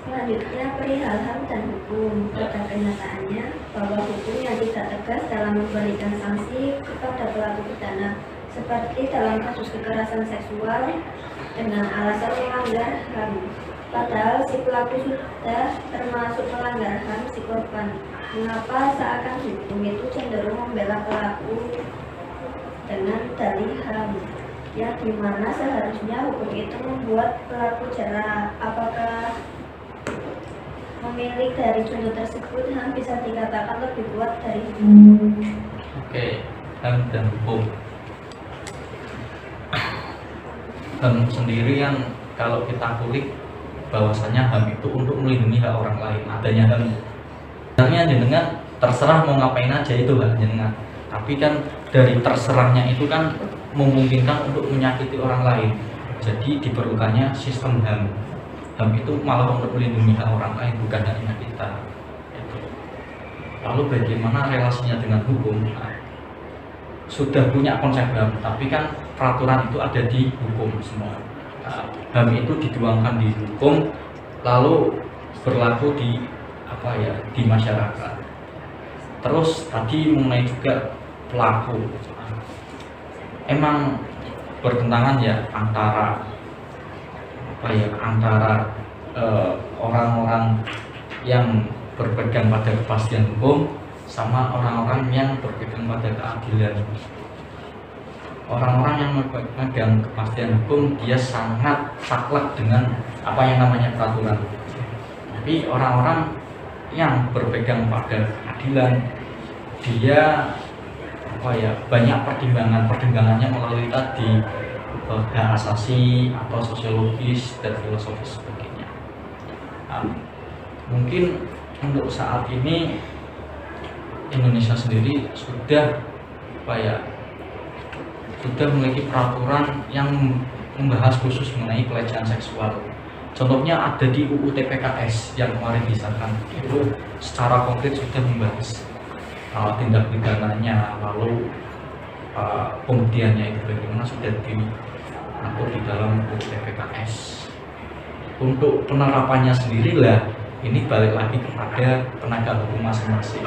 Selanjutnya perihal HAM dan hukum. Pada kenyataannya bahwa hukum yang tidak tegas dalam memberikan sanksi kepada pelaku pidana seperti dalam kasus kekerasan seksual dengan alasan melanggar HAM. Padahal si pelaku sudah termasuk melanggar HAM si korban. Mengapa seakan hukum itu cenderung membela pelaku dengan dalih HAM? Ya, dimana seharusnya hukum itu membuat pelaku jera. Apakah memilih dari contoh tersebut HAM bisa dikatakan lebih kuat dari hukum? Oke, HAM dan hukum. HAM sendiri yang kalau kita kulik bahwasanya HAM itu untuk melindungi hak orang lain. Adanya HAM sebenarnya jenengan terserah mau ngapain aja itu hak jenengan, tapi kan dari terserahnya itu kan memungkinkan untuk menyakiti orang lain. Jadi diperlukannya sistem HAM. HAM itu malah untuk melindungi hak orang lain, bukan hanya kita. Lalu bagaimana relasinya dengan hukum? Sudah punya konsep HAM, tapi kan peraturan itu ada di hukum semua. HAM itu dituangkan di hukum, lalu berlaku di masyarakat. Terus tadi mengenai juga pelaku, emang bertentangan ya antara orang-orang yang berpegang pada kepastian hukum sama orang-orang yang berpegang pada keadilan. Orang-orang yang memegang kepastian hukum dia sangat saklek dengan apa yang namanya peraturan. Tapi orang-orang yang berpegang pada keadilan dia banyak pertimbangannya melalui tadi hak asasi atau sosiologis dan filosofis sebagainya. Mungkin untuk saat ini Indonesia sendiri sudah sudah memiliki peraturan yang membahas khusus mengenai pelecehan seksual. Contohnya ada di UU TPKS yang kemarin disahkan, itu secara konkret sudah membahas tindak pidananya, lalu pembuktiannya itu bagaimana sudah diatur di dalam UU TPKS. Untuk penerapannya sendiri lah, ini balik lagi kepada penegak hukum masing-masing.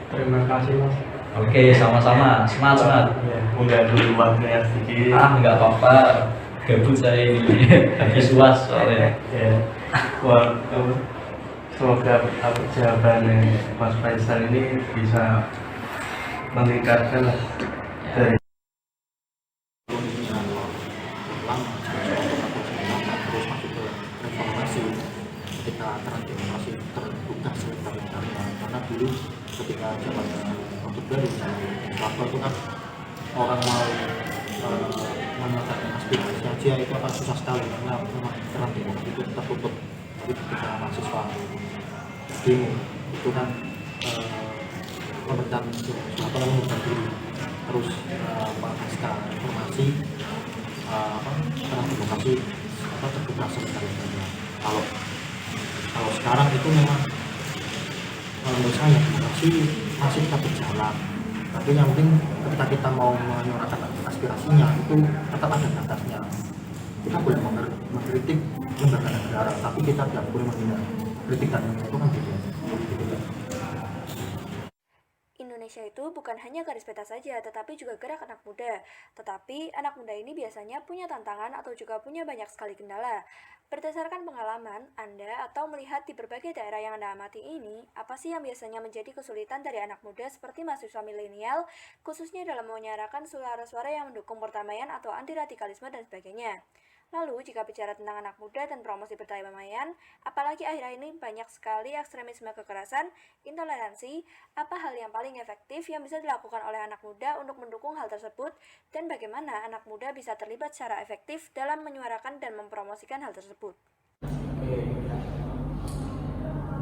Terima kasih Mas. Oke, sama-sama. Semangat. Ya, mengganggu waktunya sedikit. Nggak apa-apa. Gabut saya ini. Habis UAS soalnya. Ya. Wah, semoga jawaban Mas Faisal ini bisa meningkatkan dari ketika transformasi terbuka sebentar-bentarnya, karena dulu ketika zaman Orde Baru waktu itu kan orang mau menyatakan aspirasi aja itu akan susah sekali karena memang keran demokrasi itu tertutup. Tapi ketika mahasiswa demo itu kan memberikan diri, terus pasca reformasi keran demokrasi terbuka sebentar-bentarnya. Kalau sekarang itu memang menurut saya demokrasi masih tetap berjalan, tapi yang penting ketika kita mau menyuarakan aspirasinya itu tetap ada batasnya. Kita boleh mengkritik lembaga negara, tapi kita tidak boleh menghina kritik dan itu kan gitu. Indonesia itu bukan hanya garis peta saja, tetapi juga gerak anak muda. Tetapi anak muda ini biasanya punya tantangan atau juga punya banyak sekali kendala. Berdasarkan pengalaman Anda atau melihat di berbagai daerah yang Anda amati ini, apa sih yang biasanya menjadi kesulitan dari anak muda seperti mahasiswa milenial, khususnya dalam menyuarakan suara-suara yang mendukung perdamaian atau anti-radikalisme dan sebagainya? Lalu, jika bicara tentang anak muda dan promosi perdamaian, apalagi akhir-akhir ini banyak sekali ekstremisme kekerasan, intoleransi, apa hal yang paling efektif yang bisa dilakukan oleh anak muda untuk mendukung hal tersebut, dan bagaimana anak muda bisa terlibat secara efektif dalam menyuarakan dan mempromosikan hal tersebut?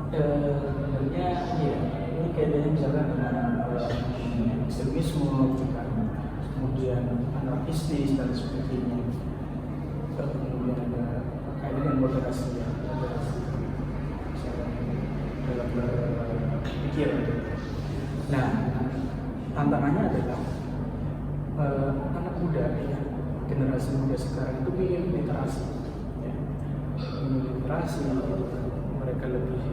Sebenarnya ya, ini kaitannya misalkan dengan ekstremisme, kemudian anarkistis dan sebagainya. Kemudian ada kaitan dengan moderasi ya, dalam berpikir. Nah, tantangannya adalah anak muda ya, generasi muda sekarang itu ingin literasi, ya. Ingin literasi, mereka lebih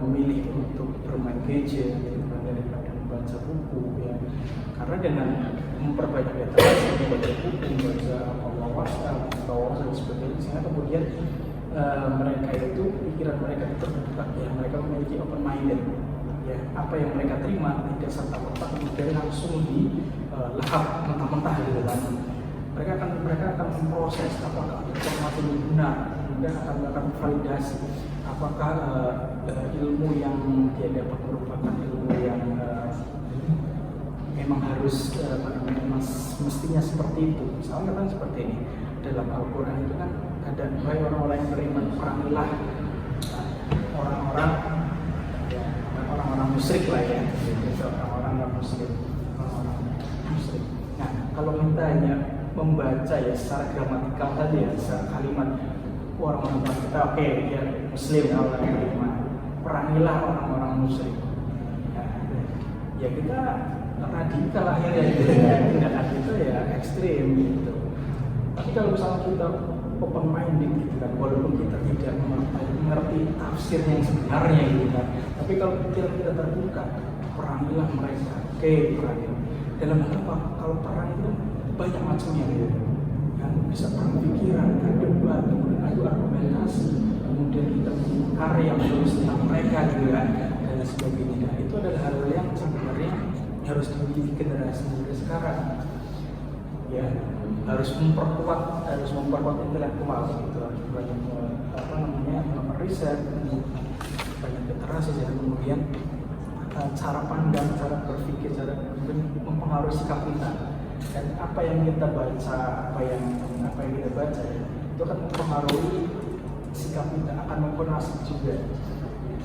memilih untuk bermain gadget daripada membaca buku, ya. Karena dengan memperbanyak literasi, membaca buku, membaca WhatsApp, dan sebagainya, sehingga kemudian mereka itu pikiran mereka itu terbuka, ya, mereka memiliki open minded, ya, apa yang mereka terima tidak serta-merta kemudian langsung dilahap mentah-mentah gitu kan. Mereka akan memproses apakah informasi ini benar, kemudian akan validasi apakah ilmu yang dia dapat merupakan ilmu yang memang harus mestinya seperti itu. Misalnya kan seperti ini, dalam Al-Quran itu kan ada orang-orang yang beriman, perangilah orang-orang musyrik lah ya, orang-orang non-muslim, orang-orang musyrik. Nah, kalau kita hanya membaca ya secara gramatikal tadi ya, secara kalimat orang-orang kita, oke, ya muslim, orang yang beriman, perangilah orang-orang musyrik. Nah, ya kita radikal akhirnya gitu ya, tindakan itu ya ekstrim gitu. Tapi kalau misalnya kita open minded gitu kan, walaupun kita tidak mengerti tafsir yang sebenarnya gitu kan, tapi kalau pikiran kita terbuka, perangilah mereka, oke, perangilah. Dalam hal apa? Kalau perang itu banyak macamnya gitu, yang bisa perang pikiran, debat, kemudian adu argumentasi, kemudian kita bikin karya menulis tentang mereka gitu kan, dan sebagainya. Nah, itu adalah hal yang sebenarnya harus dimiliki generasi muda sekarang, ya, harus memperkuat intelektual gitu, harus banyak riset, banyak literasi, dan kemudian cara pandang, cara berpikir, cara mempengaruhi sikap kita, dan apa yang kita baca, apa yang kita baca ya, itu akan mempengaruhi sikap kita akan memperasik juga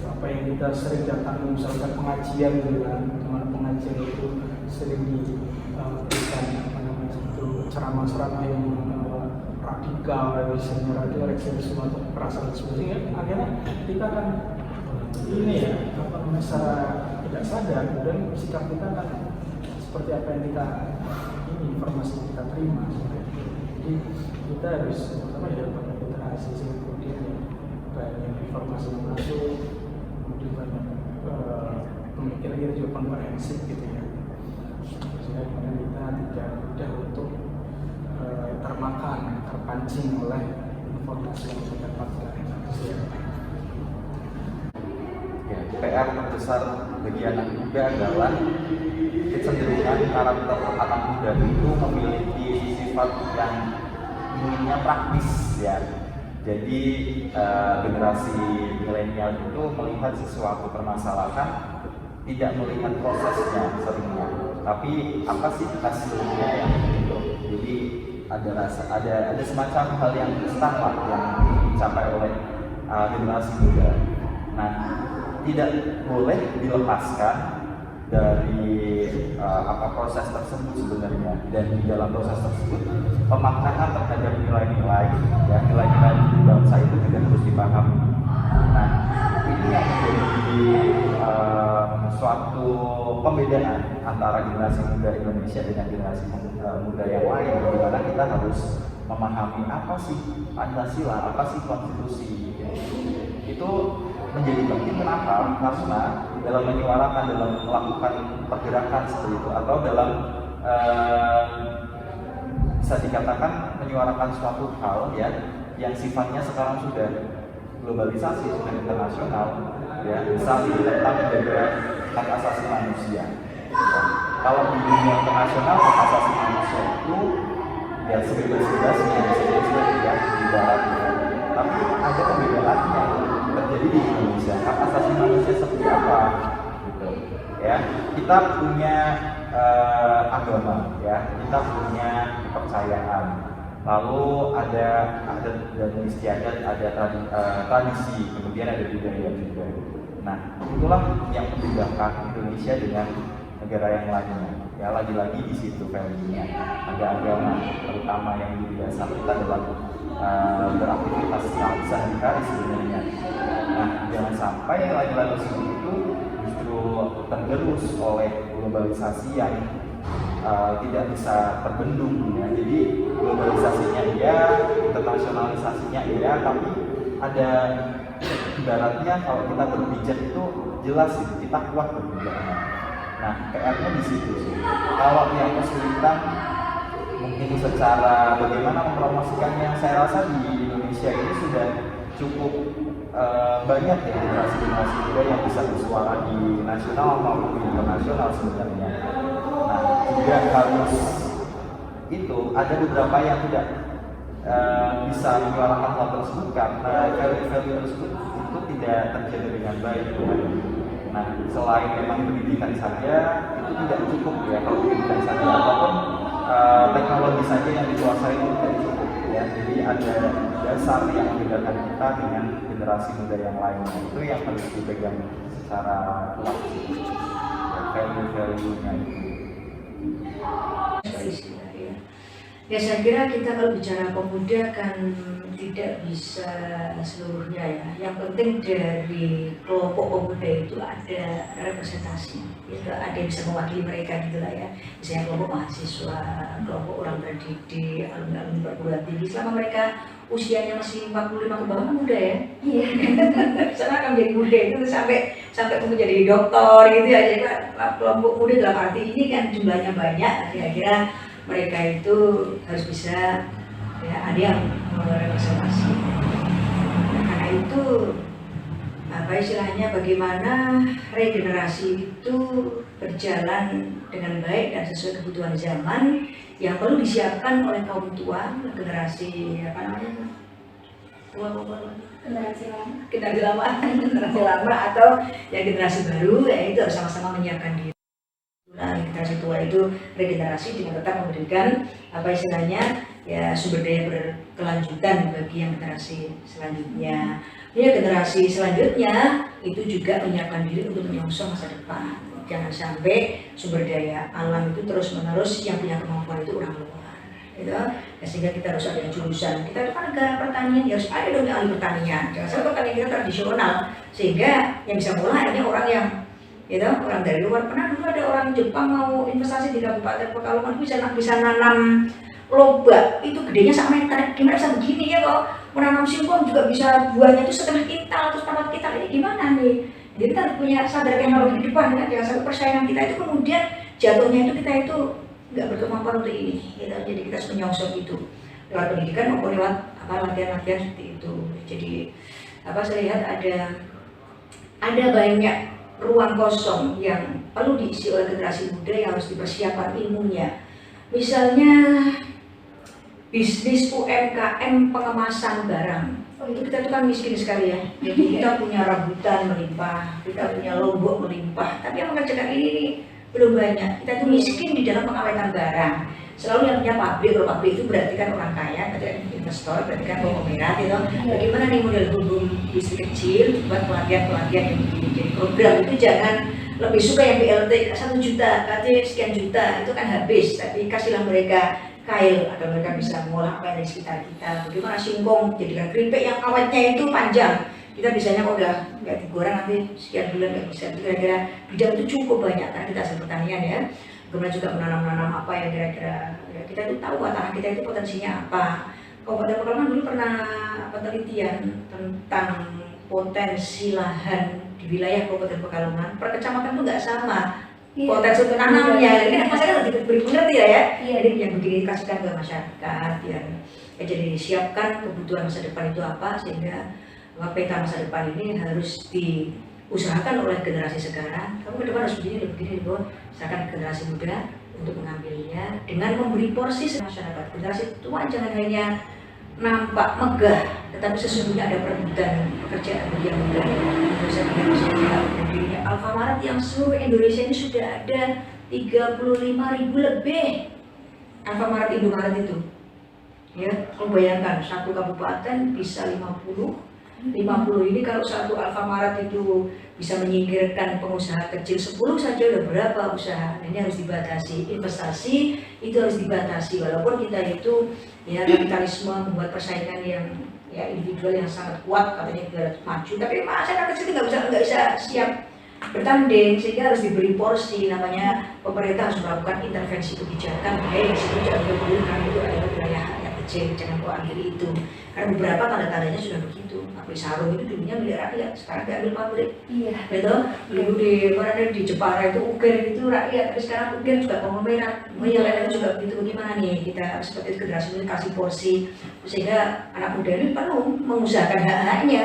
apa yang kita sering datang misalkan pengajian gitu kan, dimana pengajian itu sering diberikan apa namanya itu ceramah-ceramah yang radikal, misalnya radikalisme atau perasaan sebagainya, akhirnya kita akan ini ya apa namanya secara tidak sadar dan sikap kita akan seperti apa yang kita ini informasi yang kita terima. Jadi kita harus apa ya banyak literasi, kemudian banyak informasi yang masuk, kemudian banyak pemikiran kita juga komprehensif gitu ya, sehingga kemudian kita tidak mudah untuk termakan, terpancing oleh informasi yang kita dapatkan. Ya, PR terbesar bagi anak muda adalah kecenderungan karakter anak muda itu memiliki sifat yang umumnya praktis ya. Jadi generasi milenial itu melihat sesuatu permasalahan tidak melihat prosesnya seringnya, tapi apa sih hasilnya yang dihitung. Jadi ada semacam hal yang instan lah yang dicapai oleh generasi muda. Nah, tidak boleh dilepaskan dari proses tersebut sebenarnya, dan di dalam proses tersebut pemaknaan terhadap nilai-nilai ya, nilai-nilai di bangsa itu juga harus dipahami. Nah, ini yang menjadi suatu pembedaan antara generasi muda Indonesia dengan generasi muda yang lain, di mana kita harus memahami apa sih Pancasila, apa sih konstitusi gitu. Itu menjadi penting. Kenapa? Karena dalam menyuarakan, dalam melakukan pergerakan seperti itu, atau dalam bisa dikatakan menyuarakan suatu hal ya yang sifatnya sekarang sudah globalisasi, sudah internasional ya, misalnya tentang menjaga hak asasi manusia ya. Kalau di dunia internasional hak asasi manusia itu ya sebebas-bebasnya, sebebas-bebasnya di dalamnya, tapi ada pembedaannya terjadi di Indonesia. Hak asasi manusia seperti apa gitu ya. Kita punya agama ya, kita punya kepercayaan, lalu ada dan istiadat, ada tradisi, kemudian ada budaya juga. Nah, itulah yang membedakan Indonesia dengan negara yang lainnya ya. Lagi-lagi di situ value-nya ada agama, terutama yang jadi dasar kita dalam beraktivitas sehari-hari sebenarnya. Nah, jangan sampai lagi-lagi seperti itu justru tergerus oleh globalisasi yang tidak bisa terbendung ya. Jadi globalisasinya iya, internasionalisasinya iya, tapi ada ibaratnya kalau kita berpijak itu jelas gitu, kita kuat berpijaknya. Nah, PR-nya di situ sih. Kalau yang kesulitan mungkin secara bagaimana mempromosikannya, saya rasa di Indonesia ini sudah cukup banyak ya generasi-generasi muda yang bisa bersuara di nasional maupun di internasional sebenarnya. Nah, juga harus itu ada beberapa yang tidak bisa menyuarakan hal tersebut karena value-value tersebut itu tidak terjaga dengan baik ya. Nah, selain memang pendidikan saja itu tidak cukup ya, kalau pendidikan saja ataupun teknologi saja yang dikuasai itu tidak cukup ya. Jadi ada dasar yang membedakan kita dengan generasi muda yang lainnya, itu yang harus dipegang secara kuat ya, value-value-nya itu. Ya, saya kira kita kalau bicara pemuda kan tidak bisa seluruhnya ya. Yang penting dari kelompok pemuda itu ada representasi, itu ada yang bisa mewakili mereka gitu lah ya. Misalnya kelompok mahasiswa, kelompok orang terdidik, alumni perguruan tinggi, selama mereka usianya masih 45 ke bawah kan muda ya. Iya. Misalnya akan menjadi muda itu sampai menjadi doktor gitu ya. Jadi kelompok muda dalam arti ini kan jumlahnya banyak, kira-kira mereka itu harus bisa ya, ada yang merepresentasi. Karena itu apa istilahnya, bagaimana regenerasi itu berjalan dengan baik dan sesuai kebutuhan zaman yang perlu disiapkan oleh kaum tua, generasi apa namanya, generasi lama atau ya generasi baru ya, itu harus sama-sama menyiapkan diri. Nah, generasi tua itu regenerasi dengan tetap memberikan apa istilahnya ya sumber daya berkelanjutan bagi yang generasi selanjutnya. Ya, generasi selanjutnya itu juga menyiapkan diri untuk menyongsong masa depan. Jangan sampai sumber daya alam itu terus-menerus yang punya kemampuan itu orang luar, gitu. Ya, sehingga kita harus ada jurusan. Kita itu kan negara pertanian, ya harus ada dong ahli pertanian. Jangan sampai pertanian kita tradisional, sehingga yang bisa mulai hanya orang yang, gitu, orang dari luar. Pernah dulu ada orang Jepang mau investasi di Kabupaten Pekalongan bisa nanam lobak, itu gedenya 1 meter. Gimana bisa begini ya kok? Menanam singkong juga bisa buahnya itu 1/2 kintal atau 1/4 kintal, ini gimana nih? Jadi kita harus punya sadar teknologi di depan, kan? Jangan sampai persaingan kita itu kemudian jatuhnya itu kita itu nggak berkemampuan untuk ini, gitu. Jadi kita harus menyongsong itu lewat pendidikan maupun lewat latihan-latihan seperti itu. Jadi saya lihat ada banyak ruang kosong yang perlu diisi oleh generasi muda yang harus dipersiapkan ilmunya. Misalnya bisnis UMKM pengemasan barang. Oh, itu kita tuh kan miskin sekali ya. Jadi kita punya rambutan melimpah, kita punya lombok melimpah, tapi yang mengerjakan ini belum banyak. Kita tuh miskin di dalam pengawetan barang. Selalu yang punya pabrik, kalau pabrik itu berarti kan orang kaya, berarti kan investor, berarti kan konglomerat, gitu. Bagaimana nih model hubung bisnis kecil buat pelatihan-pelatihan yang begini. Jadi program itu jangan lebih suka yang BLT 1 juta, katanya sekian juta, itu kan habis. Tapi kasihlah mereka kail agar mereka bisa mengolah apa yang ada di sekitar kita. Bagaimana singkong jadikan keripik yang awetnya itu panjang. Kita bisanya kok udah nggak digoreng nanti sekian bulan nggak bisa. Kira-kira bidang itu cukup banyak karena kita hasil pertanian ya. Kemudian juga menanam apa yang kira-kira ya, kita itu tahu tanah kita itu potensinya apa. Kabupaten Pekalongan dulu pernah penelitian tentang potensi lahan di wilayah Kabupaten Pekalongan per kecamatan itu nggak sama. Potensi untuk nanamnya, ini kan masyarakat diberi pengerti ya. Jadi yang begini dikasihkan ke masyarakat, yang jadi disiapkan kebutuhan masa depan itu apa, sehingga peta masa depan ini harus diusahakan oleh generasi sekarang. Kamu ke depan harus begini, usahakan generasi muda untuk mengambilnya dengan memberi porsi masyarakat. Generasi tua jangan hanya nampak megah, tetapi sesungguhnya ada perebutan pekerjaan bagi yang muda. Dirinya Alfamart yang seluruh Indonesia ini sudah ada 35.000 lebih Alfamart Indomaret itu. Ya, kalau bayangkan satu kabupaten bisa 50 ini kalau satu Alfamart itu bisa menyingkirkan pengusaha kecil 10 saja udah berapa usaha. Ini harus dibatasi, investasi itu harus dibatasi walaupun kita itu ya kapitalisme membuat persaingan yang ya individual yang sangat kuat katanya biar maju, tapi masyarakat kecil nggak bisa siap bertanding sehingga harus diberi porsi. Namanya pemerintah harus melakukan intervensi kebijakan. Di situ jangan dulu karena itu adalah wilayah rakyat kecil, jangan kau ambil itu. Karena beberapa tanda-tandanya sudah begitu. Pabrik sarung itu dulunya milik rakyat, sekarang diambil pabrik. Iya. Betul. Dulu di Jepara itu Uger itu rakyat, tapi sekarang Uger juga konglomerat. Yang lain juga begitu. Bagaimana nih kita seperti generasi ini kasih porsi sehingga anak muda ini perlu mengusahakan hak-haknya.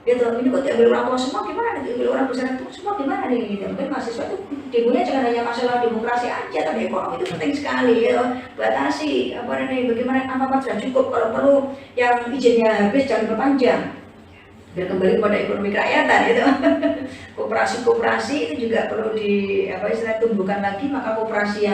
Gitu. Ini kok diambil orang tua semua gimana? Diambil orang besar itu semua gimana nih? Gitu. Mungkin mahasiswa itu demonya jangan hanya masalah demokrasi aja, tapi ekonomi itu penting sekali. Gitu. Batasi bagaimana Alfamart sudah cukup, kalau perlu yang izinnya habis jangan diperpanjang. Biar kembali kepada ekonomi kerakyatan gitu. Koperasi itu juga perlu tumbuhkan lagi, maka koperasi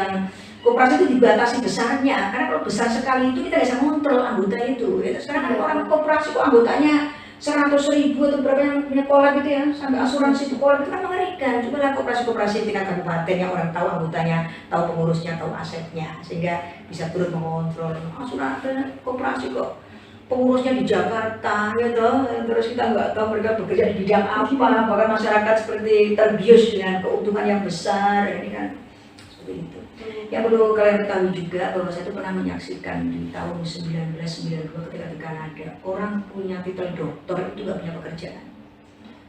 itu dibatasi besarnya, karena kalau besar sekali itu kita bisa mengontrol anggota itu. Sekarang ada orang koperasi kok anggotanya 100.000 atau berapa yang punya kolab gitu ya, sampai asuransi itu kolab itu kan mengerikan. Cuma lah koperasi-koperasi tingkat kabupaten yang orang tahu anggotanya, tahu pengurusnya, tahu asetnya, sehingga bisa turut mengontrol. Asuransi koperasi kok pengurusnya di Jakarta gitu, terus kita nggak tahu mereka bekerja di bidang apa, bahkan masyarakat seperti terbius dengan keuntungan yang besar, ini kan seperti itu. Yang perlu kalian ketahui juga bahwa saya itu pernah menyaksikan di tahun 1992 ketika di Kanada, orang punya titel doktor itu nggak punya pekerjaan,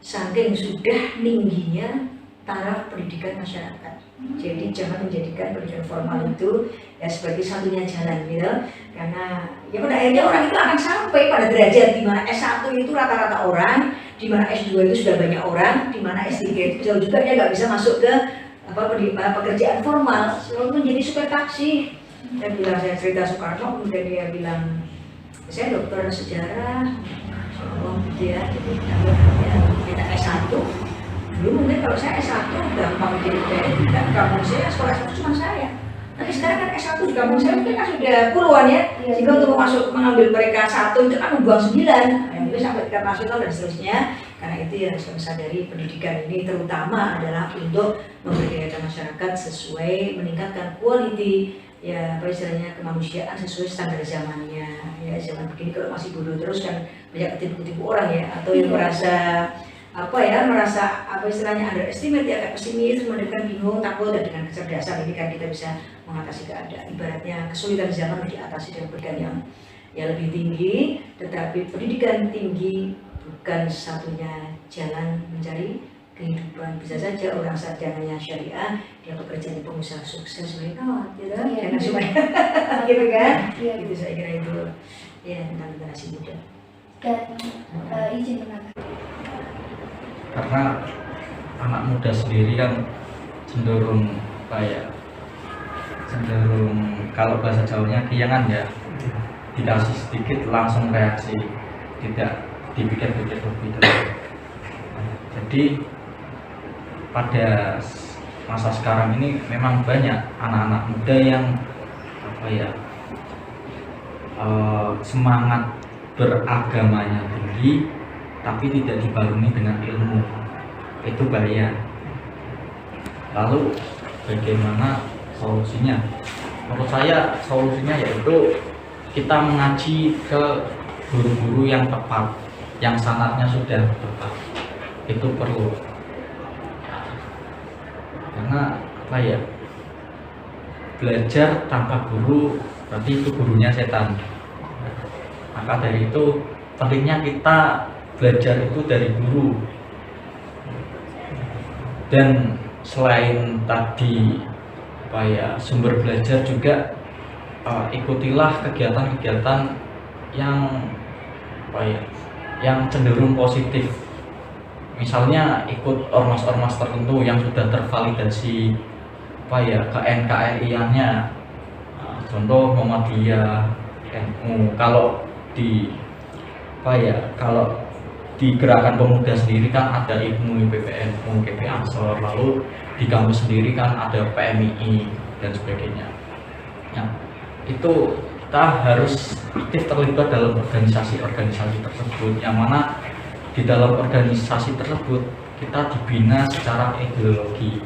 saking sudah tingginya taraf pendidikan masyarakat. Jadi jangan menjadikan pendidikan formal itu ya sebagai satunya jalan gitu, karena ya pada akhirnya orang itu akan sampai pada derajat di mana S1 itu rata-rata orang, di mana S2 itu sudah banyak orang, di mana S3 itu jauh juga dia nggak bisa masuk ke pekerjaan formal, selalu menjadi supir taksi. Saya cerita Soekarno, kemudian dia bilang saya dokter sejarah, dia jadi kita S1. Dulu mungkin kalau saya S1 gampang jadi kayak kamu saya sekolah S1 cuma saya. Tapi sekarang kan S1 juga misalnya kan sudah puluhan ya, sehingga untuk mengambil mereka 1 itu kan membuang 9, itu sampai tingkat nasional dan seterusnya. Karena itu ya harus kita sadari pendidikan ini terutama adalah untuk memberdayakan masyarakat sesuai meningkatkan quality ya apa istilahnya kemanusiaan sesuai standar zamannya. Ya zaman begini kalau masih bodoh terus kan banyak ketipu-tipu orang ya, atau yang merasa apa istilahnya underestimate ya, kayak pesimis, mendekat bingung, takut. Dan dengan kecerdasan ini kan kita bisa mengatasi keadaan. Ibaratnya kesulitan zaman diatasi dengan pendidikan yang lebih tinggi, tetapi pendidikan tinggi bukan satunya jalan mencari kehidupan. Bisa saja orang sarjananya syariah, dia bekerja di pengusaha sukses, mereka jangan semuanya gitu kan? Gitu saya kira itu ya tentang generasi muda. Dan izin menambah. Karena anak muda sendiri kan cenderung kalau bahasa Jawanya kiangan ya, dikasih sedikit langsung reaksi, tidak dipikir-pikir lebih dulu. Jadi pada masa sekarang ini memang banyak anak-anak muda yang semangat beragamanya tinggi tapi tidak dibarengi dengan ilmu. Itu bahaya. Lalu bagaimana solusinya? Menurut saya solusinya yaitu kita mengaji ke guru-guru yang tepat, yang sanatnya sudah tepat. Itu perlu. Karena belajar tanpa guru berarti itu gurunya setan. Maka dari itu pentingnya kita belajar itu dari guru. Dan selain tadi sumber belajar juga ikutilah kegiatan-kegiatan yang cenderung positif. Misalnya ikut ormas-ormas tertentu yang sudah tervalidasi ke NKRI-nya, contoh Muhammadiyah, NU. Kalau di Gerakan Pemuda sendiri kan ada IPMU, IPPNU, GP Ansor, lalu di kampus sendiri kan ada PMII dan sebagainya. Nah, itu kita harus aktif terlibat dalam organisasi-organisasi tersebut, yang mana di dalam organisasi tersebut kita dibina secara ideologi.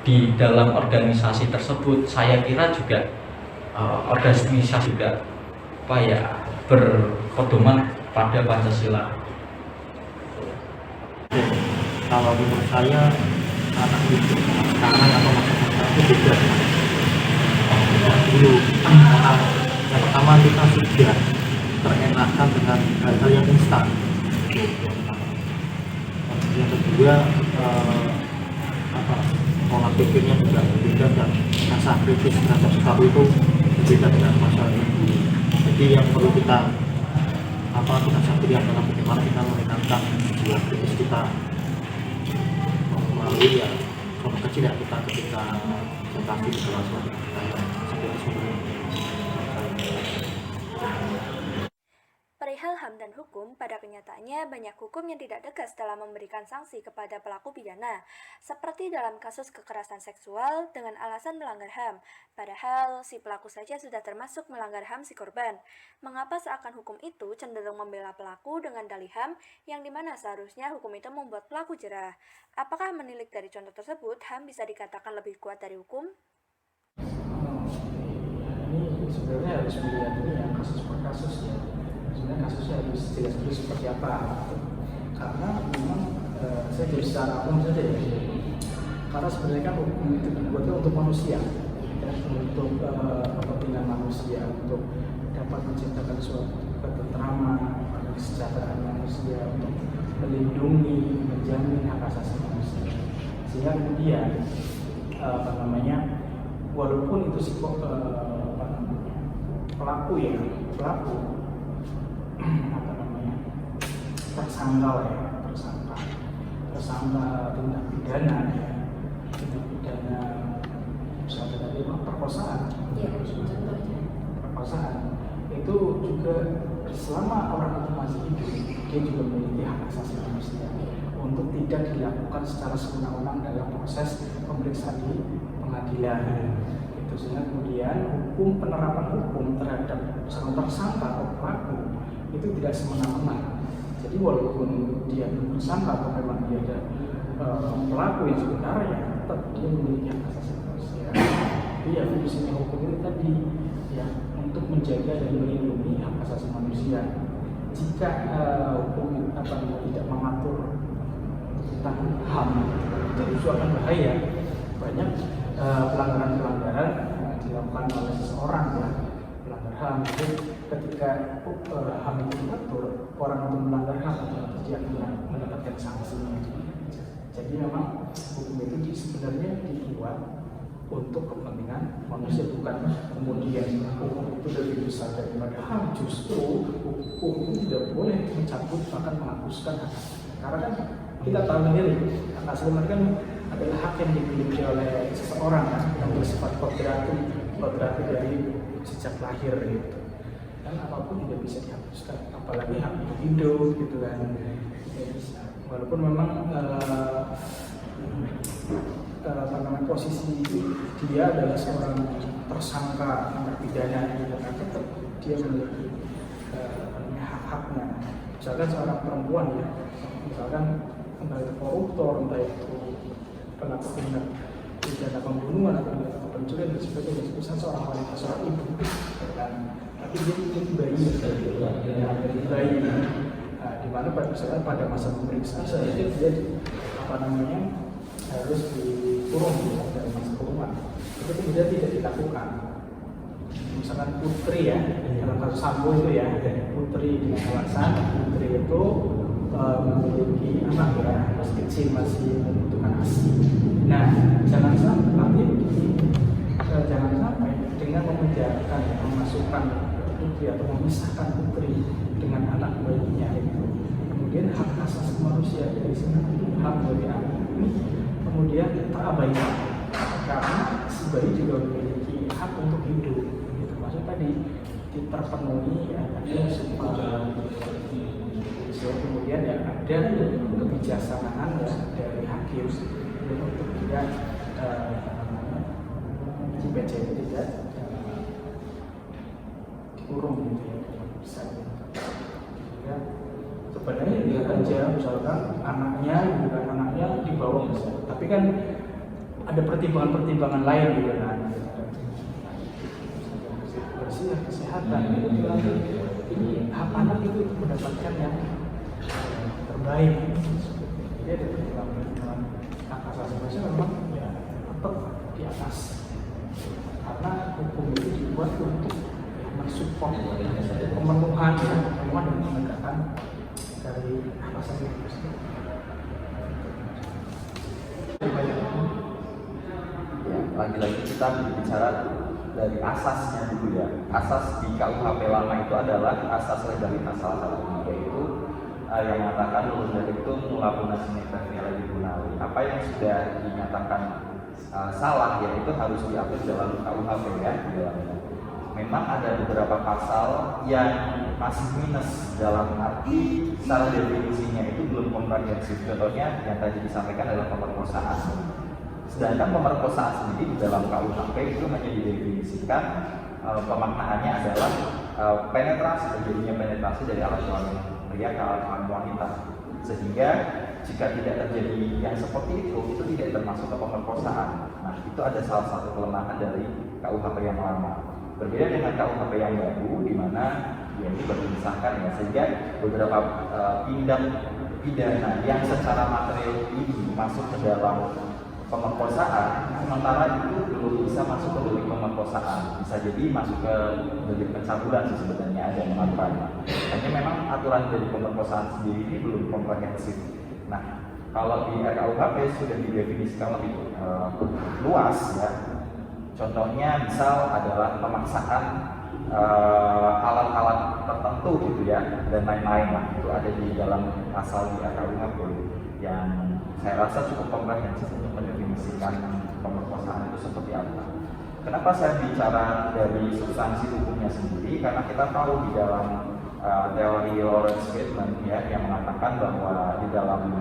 Di dalam organisasi tersebut saya kira juga organisasi juga berpedoman pada Pancasila. Kalau menurut saya anak didik sekarang atau masa sekarang itu beda dengan dulu. Karena yang pertama kita sudah terenakan dengan hal-hal yang instan. Yang kedua pola pikirnya juga berbeda dan rasa kritis terhadap sesuatu itu berbeda dengan masa ini. Jadi yang perlu kita sadari adalah bagaimana kita meningkatkan jiwa kritis kita melalui contoh kecil yang kita ketika presentasi di dalam suatu Perihal HAM dan hukum, pada kenyataannya banyak hukum yang tidak tegas dalam memberikan sanksi kepada pelaku pidana, seperti dalam kasus kekerasan seksual dengan alasan melanggar HAM, padahal si pelaku saja sudah termasuk melanggar HAM si korban. Mengapa seakan hukum itu cenderung membela pelaku dengan dalih HAM, yang dimana seharusnya hukum itu membuat pelaku jerah? Apakah menilik dari contoh tersebut, HAM bisa dikatakan lebih kuat dari hukum? Ini sebenarnya harus melihat ini ya, kasus per kasus ya. Sebenarnya kasusnya harus jelas dulu seperti apa, karena memang saya jadi secara umum saja ya, karena sebenarnya kan hukum itu dibuatkan untuk manusia ya, untuk kepentingan manusia, untuk dapat menciptakan suatu ketentraman, kesejahteraan manusia, untuk melindungi, menjamin hak asasi manusia, sehingga kemudian walaupun itu si pelaku tersangka tindak pidana misalnya tadi perkosaan itu juga selama orang itu masih hidup dia juga memiliki hak asasi manusia untuk tidak dilakukan secara sewenang-wenang dalam proses pemeriksaan di pengadilan. Itu Sehingga kemudian penerapan hukum terhadap seorang tersangka atau pelaku itu tidak semena-mena. Jadi walaupun dia tersangka atau memang dia ada pelaku yang sebenarnya, tetap dia memiliki hak asasi manusia. Jadi ya fungsinya hukum itu tadi ya untuk menjaga dan melindungi hak asasi manusia. Jika hukum tidak mengatur tentang HAM, itu akan bahaya. Banyak pelanggaran-pelanggaran dilakukan oleh seseorang ya, pelanggar HAM. Jadi ketika HAM itu diatur, orang yang melanggar HAM dia akan mendapatkan sanksinya. Jadi memang hukum itu sebenarnya dibuat untuk kepentingan manusia, bukan kemudian hukum itu lebih besar daripada HAM. Justru hukum itu tidak boleh mencabut bahkan menghapuskan hak. Karena kan kita tahu sendiri hak asasi manusia kan adalah hak yang dimiliki oleh seseorang kan, yang bersifat kodrati dari sejak lahir gitu. Dan apapun tidak bisa dihapuskan, apalagi hak hidup gitu kan. Walaupun memang posisi dia adalah seorang tersangka terpidana, tetap dia memiliki hak-haknya. Misalkan seorang perempuan ya, misalkan entah itu koruptor, entah itu pelaku tindak pembunuhan atau pencurian dan sebagainya, misalnya seorang wanita, seorang ibu, tapi dia memiliki bayi, di mana pada masa pemeriksaan dia harus dikurung dalam masa kurungan. Itu kemudian tidak dilakukan. Misalkan putri ya, dalam kasus Sambo itu ya, putri dengan alasan putri itu memiliki anak ya, masih kecil, masih membutuhkan ASI. Nah, jangan sampai dengan memenjarakan, memasukkan putri atau memisahkan putri dengan anak bayinya itu. Kemudian hak asasi manusia dari sini, hak dari anak ini kemudian terabaikan karena si bayi juga memiliki hak untuk hidup. Gitu. Maksud tadi terpenuhi ya, kemudian ya ada kebijaksanaan ya dari hakim untuk tidak si BC itu tidak dikurung gitu ya, bisa ya. Sebenarnya dia aja misalkan anaknya dibawa misalnya, tapi kan ada pertimbangan lain gitu kan, bersih kesehatan itu ini hak anak itu mendapatkan yang terbaik. Jadi ada pertimbangan hak asasi manusia memang ya tetap di atas, karena hukum itu dibuat untuk mensupport pemenuhan dan penegakan dari hak asasi manusia. Ya, lagi-lagi kita berbicara dari asasnya dulu ya. Asas di KUHP lama itu adalah asas legalitas salah satunya, yaitu yang mengatakan lulus dari itu mula punah sine lagi gunawi. Apa yang sudah dinyatakan salah ya itu harus diatur dalam KUHP ya. Memang ada beberapa pasal yang masih minus dalam arti secara definisinya itu belum komprehensif. Contohnya yang tadi disampaikan adalah pemerkosaan. Sedangkan pemerkosaan sendiri di dalam KUHP itu hanya didefinisikan pemaknaannya adalah penetrasi, terjadinya penetrasi dari alat kelamin pria ke alat kelamin wanita. Sehingga jika tidak terjadi yang seperti itu tidak termasuk ke pemerkosaan. Nah, itu ada salah satu kelemahan dari KUHP yang lama. Berbeda dengan KUHP yang baru, di mana ya ini baru disahkan ya, sehingga beberapa tindak pidana yang secara material ini masuk ke dalam pemerkosaan, sementara itu belum bisa masuk ke delik pemerkosaan, bisa jadi masuk ke delik pencabulan sih sebenarnya ada pengaturannya. Hanya memang aturan dari pemerkosaan sendiri ini belum komprehensif. Nah, kalau di RKUHP sudah didefinisikan lebih luas ya. Contohnya misal adalah pemaksaan alat-alat tertentu gitu ya, dan lain-lain lah, itu ada di dalam pasal di RKUHP yang saya rasa cukup komprehensif untuk mendefinisikan pemerkosaan itu seperti apa. Kenapa saya bicara dari substansi hukumnya sendiri? Karena kita tahu di dalam teori Lawrence Friedman ya, yang mengatakan bahwa di dalam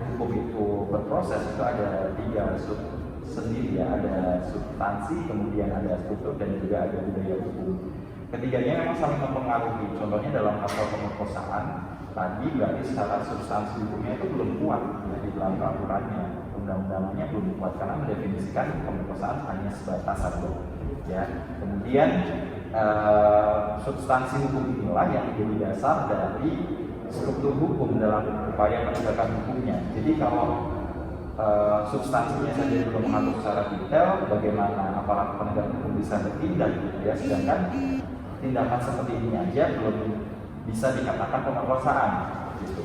hukum itu berproses itu ada 3 sendiri ya, ada substansi, kemudian ada struktur, dan juga ada budaya hukum. Ketiganya memang saling mempengaruhi. Contohnya dalam pasal pemerkosaan tadi berarti secara substansi hukumnya itu belum kuat ya, di dalam peraturannya, undang-undangnya belum kuat karena mendefinisikan pemerkosaan hanya sebatas satu ya. Kemudian substansi hukum inilah yang menjadi dasar dari struktur hukum dalam upaya penegakan hukumnya. Jadi kalau substansinya saja belum mengatur secara detail bagaimana aparat penegak hukum bisa bertindak ya, sedangkan tindakan seperti ini aja belum bisa dikatakan pemerkosaan gitu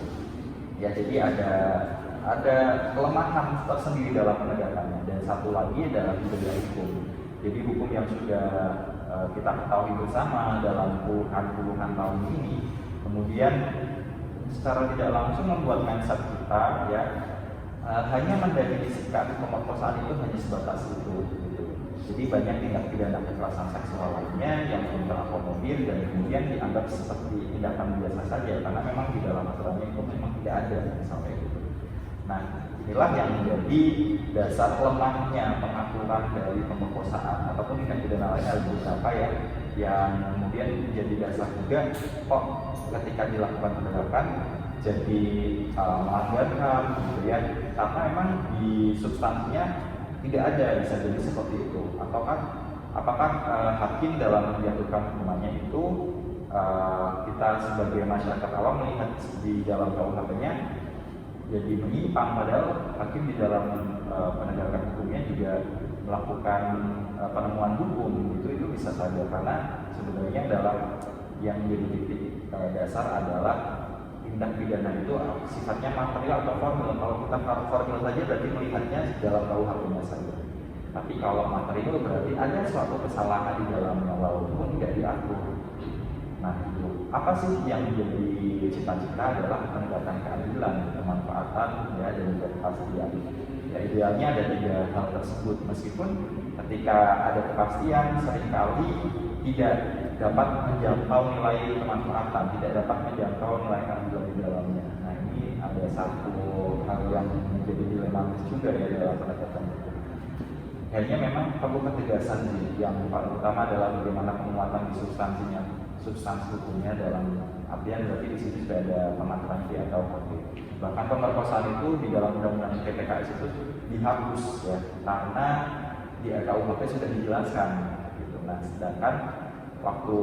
ya. Jadi ada kelemahan tersendiri dalam penegakannya. Dan satu lagi adalah budaya hukum. Jadi hukum yang sudah kita ketahui bersama dalam puluhan tahun ini kemudian secara tidak langsung membuat mindset kita ya hanya mendefinisikan pemerkosaan itu hanya sebatas itu gitu. Jadi banyak tindak pidana kekerasan seksual lainnya yang belum terakomodir dan kemudian dianggap seperti tindakan biasa saja karena memang di dalam aturannya itu memang tidak ada sampai itu. Nah, inilah yang menjadi dasar lemahnya pengaturan dari pemerkosaan ataupun tindak pidana lain ada beberapa ya yang kemudian menjadi dasar juga kok ketika dilakukan penegakan jadi melanggar HAM gitu ya, karena memang di substansinya tidak ada bisa jadi seperti itu. Apakah hakim dalam menjatuhkan hukumannya itu kita sebagai masyarakat awam melihat di dalam KUHP-nya jadi menyimpang, padahal hakim di dalam penegakan hukumnya juga melakukan penemuan hukum itu bisa saja, karena sebenarnya dalam yang menjadi titik dasar adalah tindak pidana itu sifatnya material atau formil. Kalau kita formil saja berarti melihatnya dalam KUHP-nya saja. Tapi kalau material berarti ada suatu kesalahan di dalamnya walaupun tidak diatur. Nah itu apa sih yang menjadi cita-cita adalah penegakan keadilan, kemanfaatan ya, dan juga kepastian. Ya idealnya ada 3 hal tersebut, meskipun ketika ada kepastian seringkali tidak dapat menjangkau nilai kemanfaatan, tidak dapat menjangkau nilai keadilan di dalamnya. Nah ini ada satu hal yang menjadi dilematis juga ya dalam penegakan hukum. Akhirnya memang perlu ketegasan sih. Yang paling utama adalah bagaimana penguatan di substansi hukumnya, dalam artian berarti di sini sudah ada pengaturan di KUHP. Bahkan pemerkosaan itu di dalam undang-undang PPKS itu dihapus ya, karena di KUHP sudah dijelaskan gitu. Nah sedangkan waktu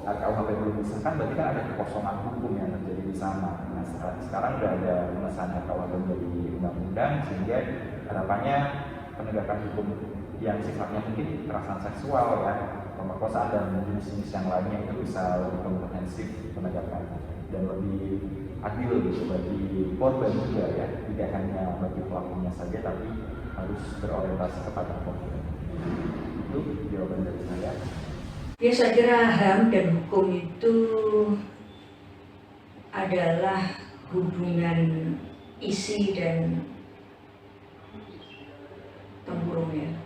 KUHP belum disahkan berarti kan ada kekosongan hukum yang terjadi di sana. Nah sekarang sudah ada pengesahan KUHP menjadi undang-undang sehingga harapannya penegakan hukum yang sifatnya mungkin kekerasan seksual ya, pemerkosaan dan jenis-jenis yang lainnya itu bisa lebih komprehensif penegakannya dan lebih adil gitu bagi korban juga ya, tidak hanya bagi pelakunya saja tapi harus berorientasi kepada korban. Itu jawaban dari saya. Ya saya kira HAM dan hukum itu adalah hubungan isi dan tempurungnya.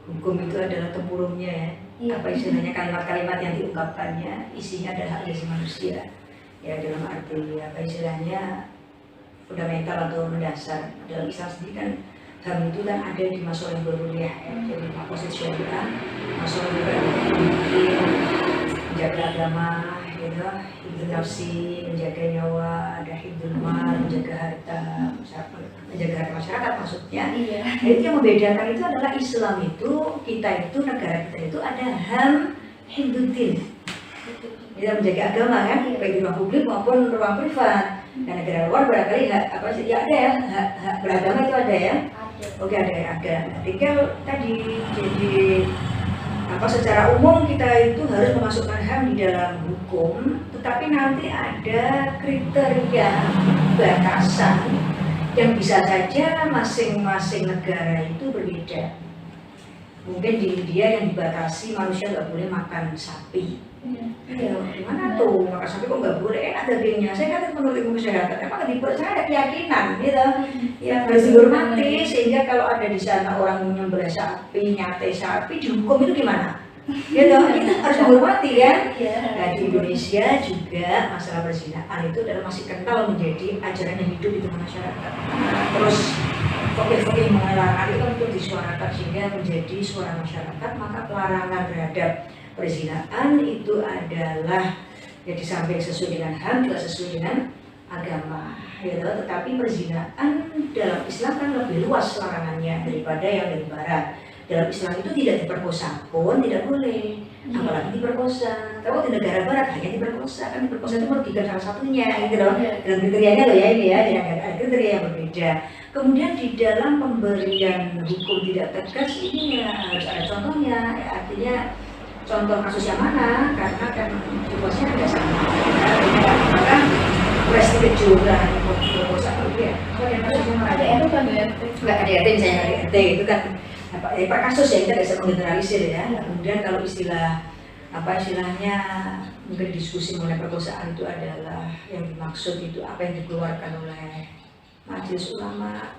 Hukum itu adalah tempurungnya ya. Apa istilahnya, kalimat-kalimat yang diungkapkannya, isinya adalah hak asasi manusia. Ya dalam arti apa istilahnya fundamental atau mendasar. Dalam Islam sendiri kan HAM itu kan ada di masalah beruriah ya. Jadi makosid syariah, masalah juga menjaga agama, gitu, hidup nafsi, menjaga nyawa, ada hidup mal, menjaga harta masyarakat maksudnya. Nah, itu yang membedakan itu adalah Islam itu, kita itu, negara kita itu ada HAM Hinduddin. Kita menjaga agama kan, baik di ruang publik maupun ruang privat. Dan negara luar barangkali apa sih ya ada ya, hak beragama itu ada ya. Oke ada. Tinggal tadi jadi apa secara umum kita itu harus memasukkan HAM di dalam hukum, tetapi nanti ada kriteria batasan yang bisa saja masing-masing negara itu berbeda. Mungkin di India yang dibatasi manusia nggak boleh makan sapi. Ya, gimana tuh makan sapi kok nggak boleh? Ada dagingnya. Saya kan menurut ilmu kesehatan, emang dibuat saya ada keyakinan, gitu. Ya harus dihormati sehingga kalau ada di sana orang menyembelih sapi, nyate sapi, dihukum itu gimana? Gitu, itu harus dihormati kan? Nah di Indonesia juga masalah perzinaan itu adalah masih kental menjadi ajaran yang hidup di tengah masyarakat. Terus fakir mengenai larangan itu kan untuk disuarakan sehingga menjadi suara masyarakat. Maka pelarangan terhadap perzinaan itu adalah ya di samping sesuai dengan HAM juga sesuai dengan agama, ya. Tetapi perzinaan dalam Islam kan lebih luas larangannya daripada yang dari Barat. Dalam Islam itu tidak diperkosa pun tidak boleh, apalagi diperkosa. Kalau di negara Barat hanya diperkosa, kan diperkosa itu merugikan salah satunya, gitu loh. Dan kriterianya loh ya ini ya, ada kriteria yang berbeda. Kemudian di dalam pemberian hukum tidak tegas ini ya harus ada contohnya, ya, artinya contoh kasus yang mana, karena kan situasinya tidak sama. Maka presiden juga perkosaan itu ya. Ada RT kan BRT? Enggak ada RT misalnya ada RT itu kan per kasus ya, kita tidak bisa menggeneralisir ya. Kemudian kalau istilahnya mungkin diskusi mengenai perkosaan itu adalah yang dimaksud itu apa yang dikeluarkan oleh Majelis Ulama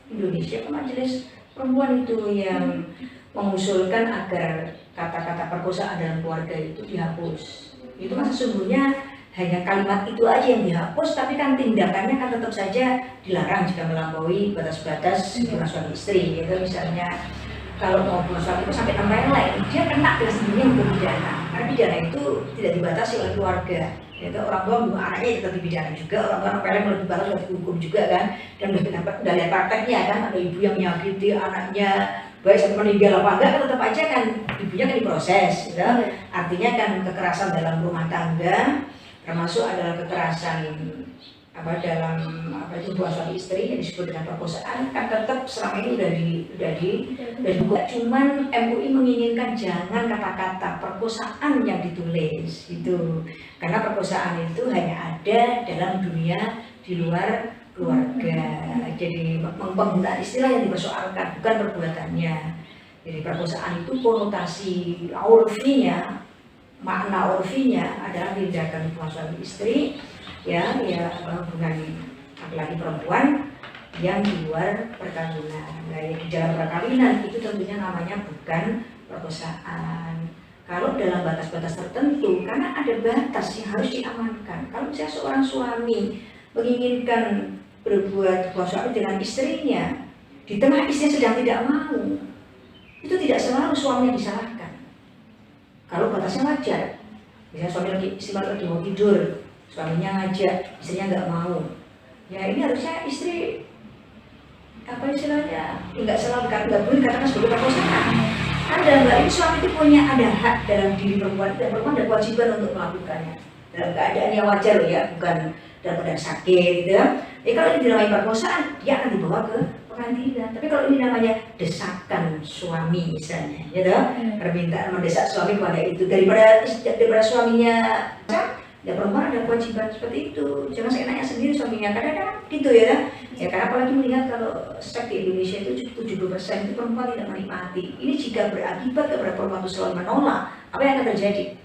Indonesia, Majelis Perempuan itu yang mengusulkan agar kata-kata perkosaan dalam keluarga itu dihapus. Itu kan sesungguhnya hanya kalimat itu aja yang dihapus, tapi kan tindakannya kan tetap saja dilarang jika melampaui batas-batas hubungan suami istri. Itu misalnya kalau mau hubungan suami itu sampai tambah yang lain, dia kena dengan sendirinya hukum pidana. Karena pidana itu tidak dibatasi oleh keluarga. Itu orang tua membunuh anaknya tetap dipidana juga, orang tua pelem lebih batas oleh hukum juga kan. Dan udah lihat prakteknya kan, ada ibu yang menyakiti anaknya baik sampai meninggal apa enggak, kan tetap aja kan ibunya kan diproses, gitu. Artinya kan kekerasan dalam rumah tangga termasuk adalah kekerasan dalam hubungan suami istri yang disebut dengan perkosaan kan tetap selama ini udah dibuka. Cuman MUI menginginkan jangan kata-kata perkosaan yang ditulis gitu, karena perkosaan itu hanya ada dalam dunia di luar keluarga. Jadi penggunaan istilah yang dipersoalkan bukan perbuatannya. Jadi perkosaan itu konotasi urfinya, makna urfinya adalah tindakan hubungan suami istri ya hubungan laki-laki perempuan yang di luar perkawinan. Nah, di dalam perkawinan itu tentunya namanya bukan perkosaan. Kalau dalam batas-batas tertentu, karena ada batas yang harus diamankan. Kalau misalnya seorang suami menginginkan berbuat hubungan suami dengan istrinya, di tengah istrinya sedang tidak mau, itu tidak selalu suaminya disalahkan. Kalau batasnya wajar, misalnya istri lagi mau tidur, suaminya ngajak, istrinya nggak mau, ya ini harusnya istri nggak selalu nggak boleh dikatakan sebagai perkosaan. Karena dalam hal ini suami itu punya ada hak dalam diri perempuan, dan perempuan ada kewajiban untuk melakukannya dalam keadaan yang wajar loh ya, bukan dalam keadaan sakit gitu ya. Kalau ini dinamai perkosaan, dia akan dibawa ke pengadilan. Tapi kalau ini namanya desakan suami misalnya, gitu, permintaan mendesak suami pada itu daripada suaminya, ya perempuan ada kewajiban seperti itu. Jangan seenaknya sendiri suaminya, kadang-kadang gitu ya. Ya karena apalagi melihat kalau seks di Indonesia itu 70% itu perempuan tidak menikmati. Ini jika berakibat kepada perempuan itu selalu menolak, apa yang akan terjadi?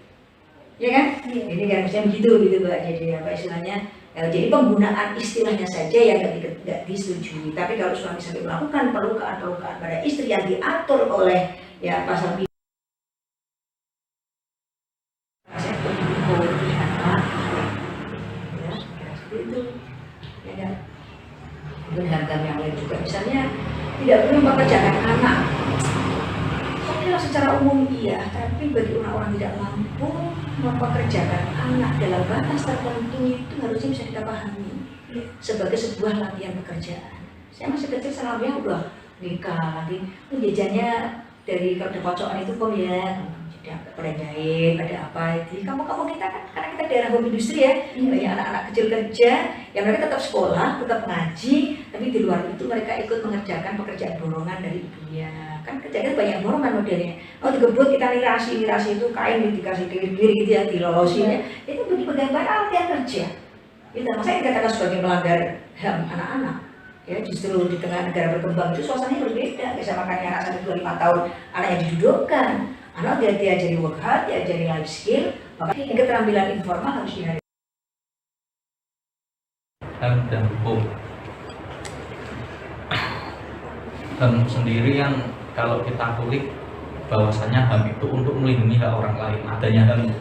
Ya kan? Ini kan misalnya begitu gitu Mbak. Jadi apa istilahnya? Jadi penggunaan istilahnya saja yang tidak disetujui. Tapi kalau suami sampai melakukan pelukaan pada istri yang diatur oleh ya pasal ya, seperti itu. Ya kan? Berharga yang lain juga, misalnya tidak perlu mempekerjakan anak. Soalnya secara umum iya, tapi bagi orang-orang tidak mampu mempekerjakan anak dalam batas tertentu itu harusnya bisa kita pahami sebagai sebuah latihan pekerjaan. Saya masih kecil selama udah nikah lagi, jajannya dari kalau pocokan itu kok ya, pada jahit, pada apa itu. Kamu kita kan karena kita daerah home industri ya, banyak anak-anak kecil kerja, yang mereka tetap sekolah, tetap ngaji, tapi di luar itu mereka ikut mengerjakan pekerjaan borongan dari ibunya. Kan kerjanya banyak borongan modelnya. Oh dikebut kita lirasi itu kain dikasih kiri gitu ya, dilolosinya. Itu bagi latihan kerja. Itu masa dikatakan sebagai melanggar HAM anak-anak. Ya justru di tengah negara berkembang itu suasananya berbeda. Bisa makanya anak 1-5 tahun anaknya didudukkan. Anak dia diajari work hard, diajari life skill, maka keterampilan informal harus dihadapi. HAM dan hukum. HAM sendiri yang kalau kita kulik bahwasanya HAM itu untuk melindungi hak orang lain. Adanya HAM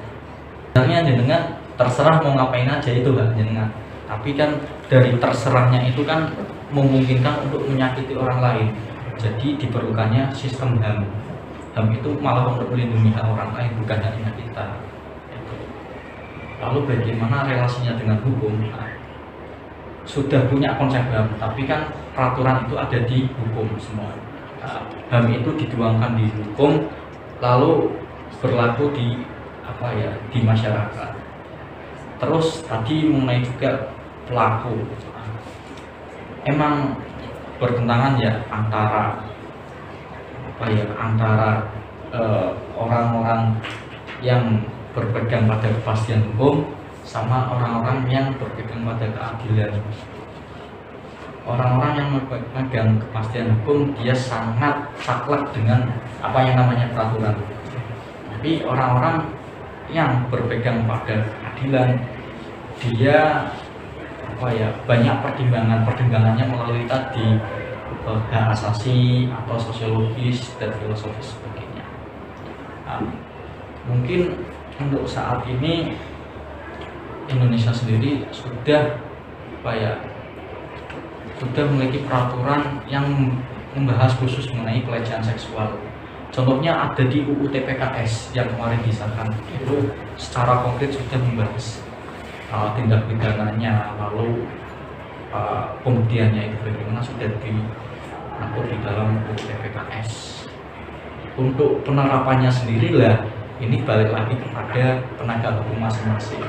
sebenarnya jenengan terserah mau ngapain aja itu hak jenengan. Tapi kan dari terserahnya itu kan memungkinkan untuk menyakiti orang lain. Jadi diperlukannya sistem HAM. HAM itu malah untuk melindungi hak orang lain, bukan hanya kita. Itu. Lalu bagaimana relasinya dengan hukum? Nah, sudah punya konsep HAM, tapi kan peraturan itu ada di hukum semua. Nah, HAM itu dituangkan di hukum, lalu berlaku di di masyarakat. Terus tadi mengenai juga pelaku, emang bertentangan ya antara orang-orang yang berpegang pada kepastian hukum sama orang-orang yang berpegang pada keadilan. Orang-orang yang memegang kepastian hukum dia sangat saklek dengan apa yang namanya peraturan. Tapi orang-orang yang berpegang pada keadilan dia banyak pertimbangannya melalui tadi hak asasi atau sosiologis dan filosofis sebagainya. Nah, mungkin untuk saat ini Indonesia sendiri sudah sudah memiliki peraturan yang membahas khusus mengenai pelecehan seksual. Contohnya ada di UU TPKS yang kemarin disahkan, itu secara konkret sudah membahas tindak pidananya, lalu pembuktiannya itu bagaimana sudah diatur di dalam UU TPKS. Untuk penerapannya sendiri lah, ini balik lagi kepada penegak hukum masing-masing.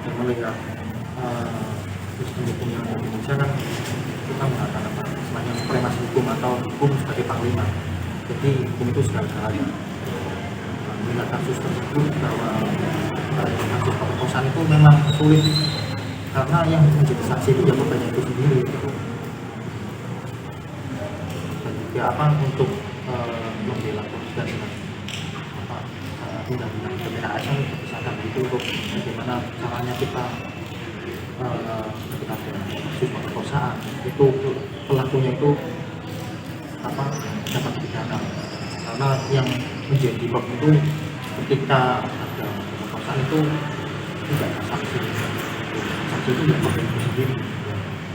Dan melihat sistem hukum yang ada di Indonesia kan kita mengatakan namanya supremasi hukum atau hukum sebagai panglima. Jadi hukum itu segala-galanya. Melihat kasus tersebut bahwa kasus pemerkosaan itu memang sulit karena yang menjadi saksi itu ya korbannya itu sendiri gitu. Dan juga untuk membela korban dengan undang-undang TPKS yang disahkan itu untuk bagaimana caranya kita ketika ada kasus pemerkosaan itu pelakunya itu dapat dipidana, karena yang menjadi bab itu ketika ada pemerkosaan itu tidak ada saksi itu ya korban itu sendiri.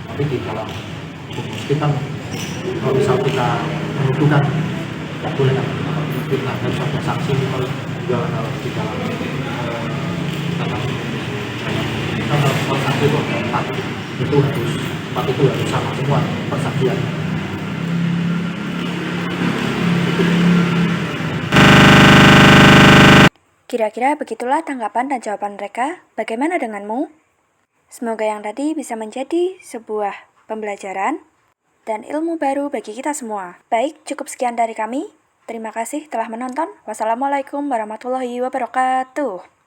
Tapi di dalam hukum kita kalau misal kita menuduhkan tidak boleh kita harus ada saksi kalau di dalam kalau saksi itu ada empat, itu harus sama semua persaksian. Kira-kira begitulah tanggapan dan jawaban mereka. Bagaimana denganmu? Semoga yang tadi bisa menjadi sebuah pembelajaran dan ilmu baru bagi kita semua. Baik, cukup sekian dari kami. Terima kasih telah menonton. Wassalamualaikum warahmatullahi wabarakatuh.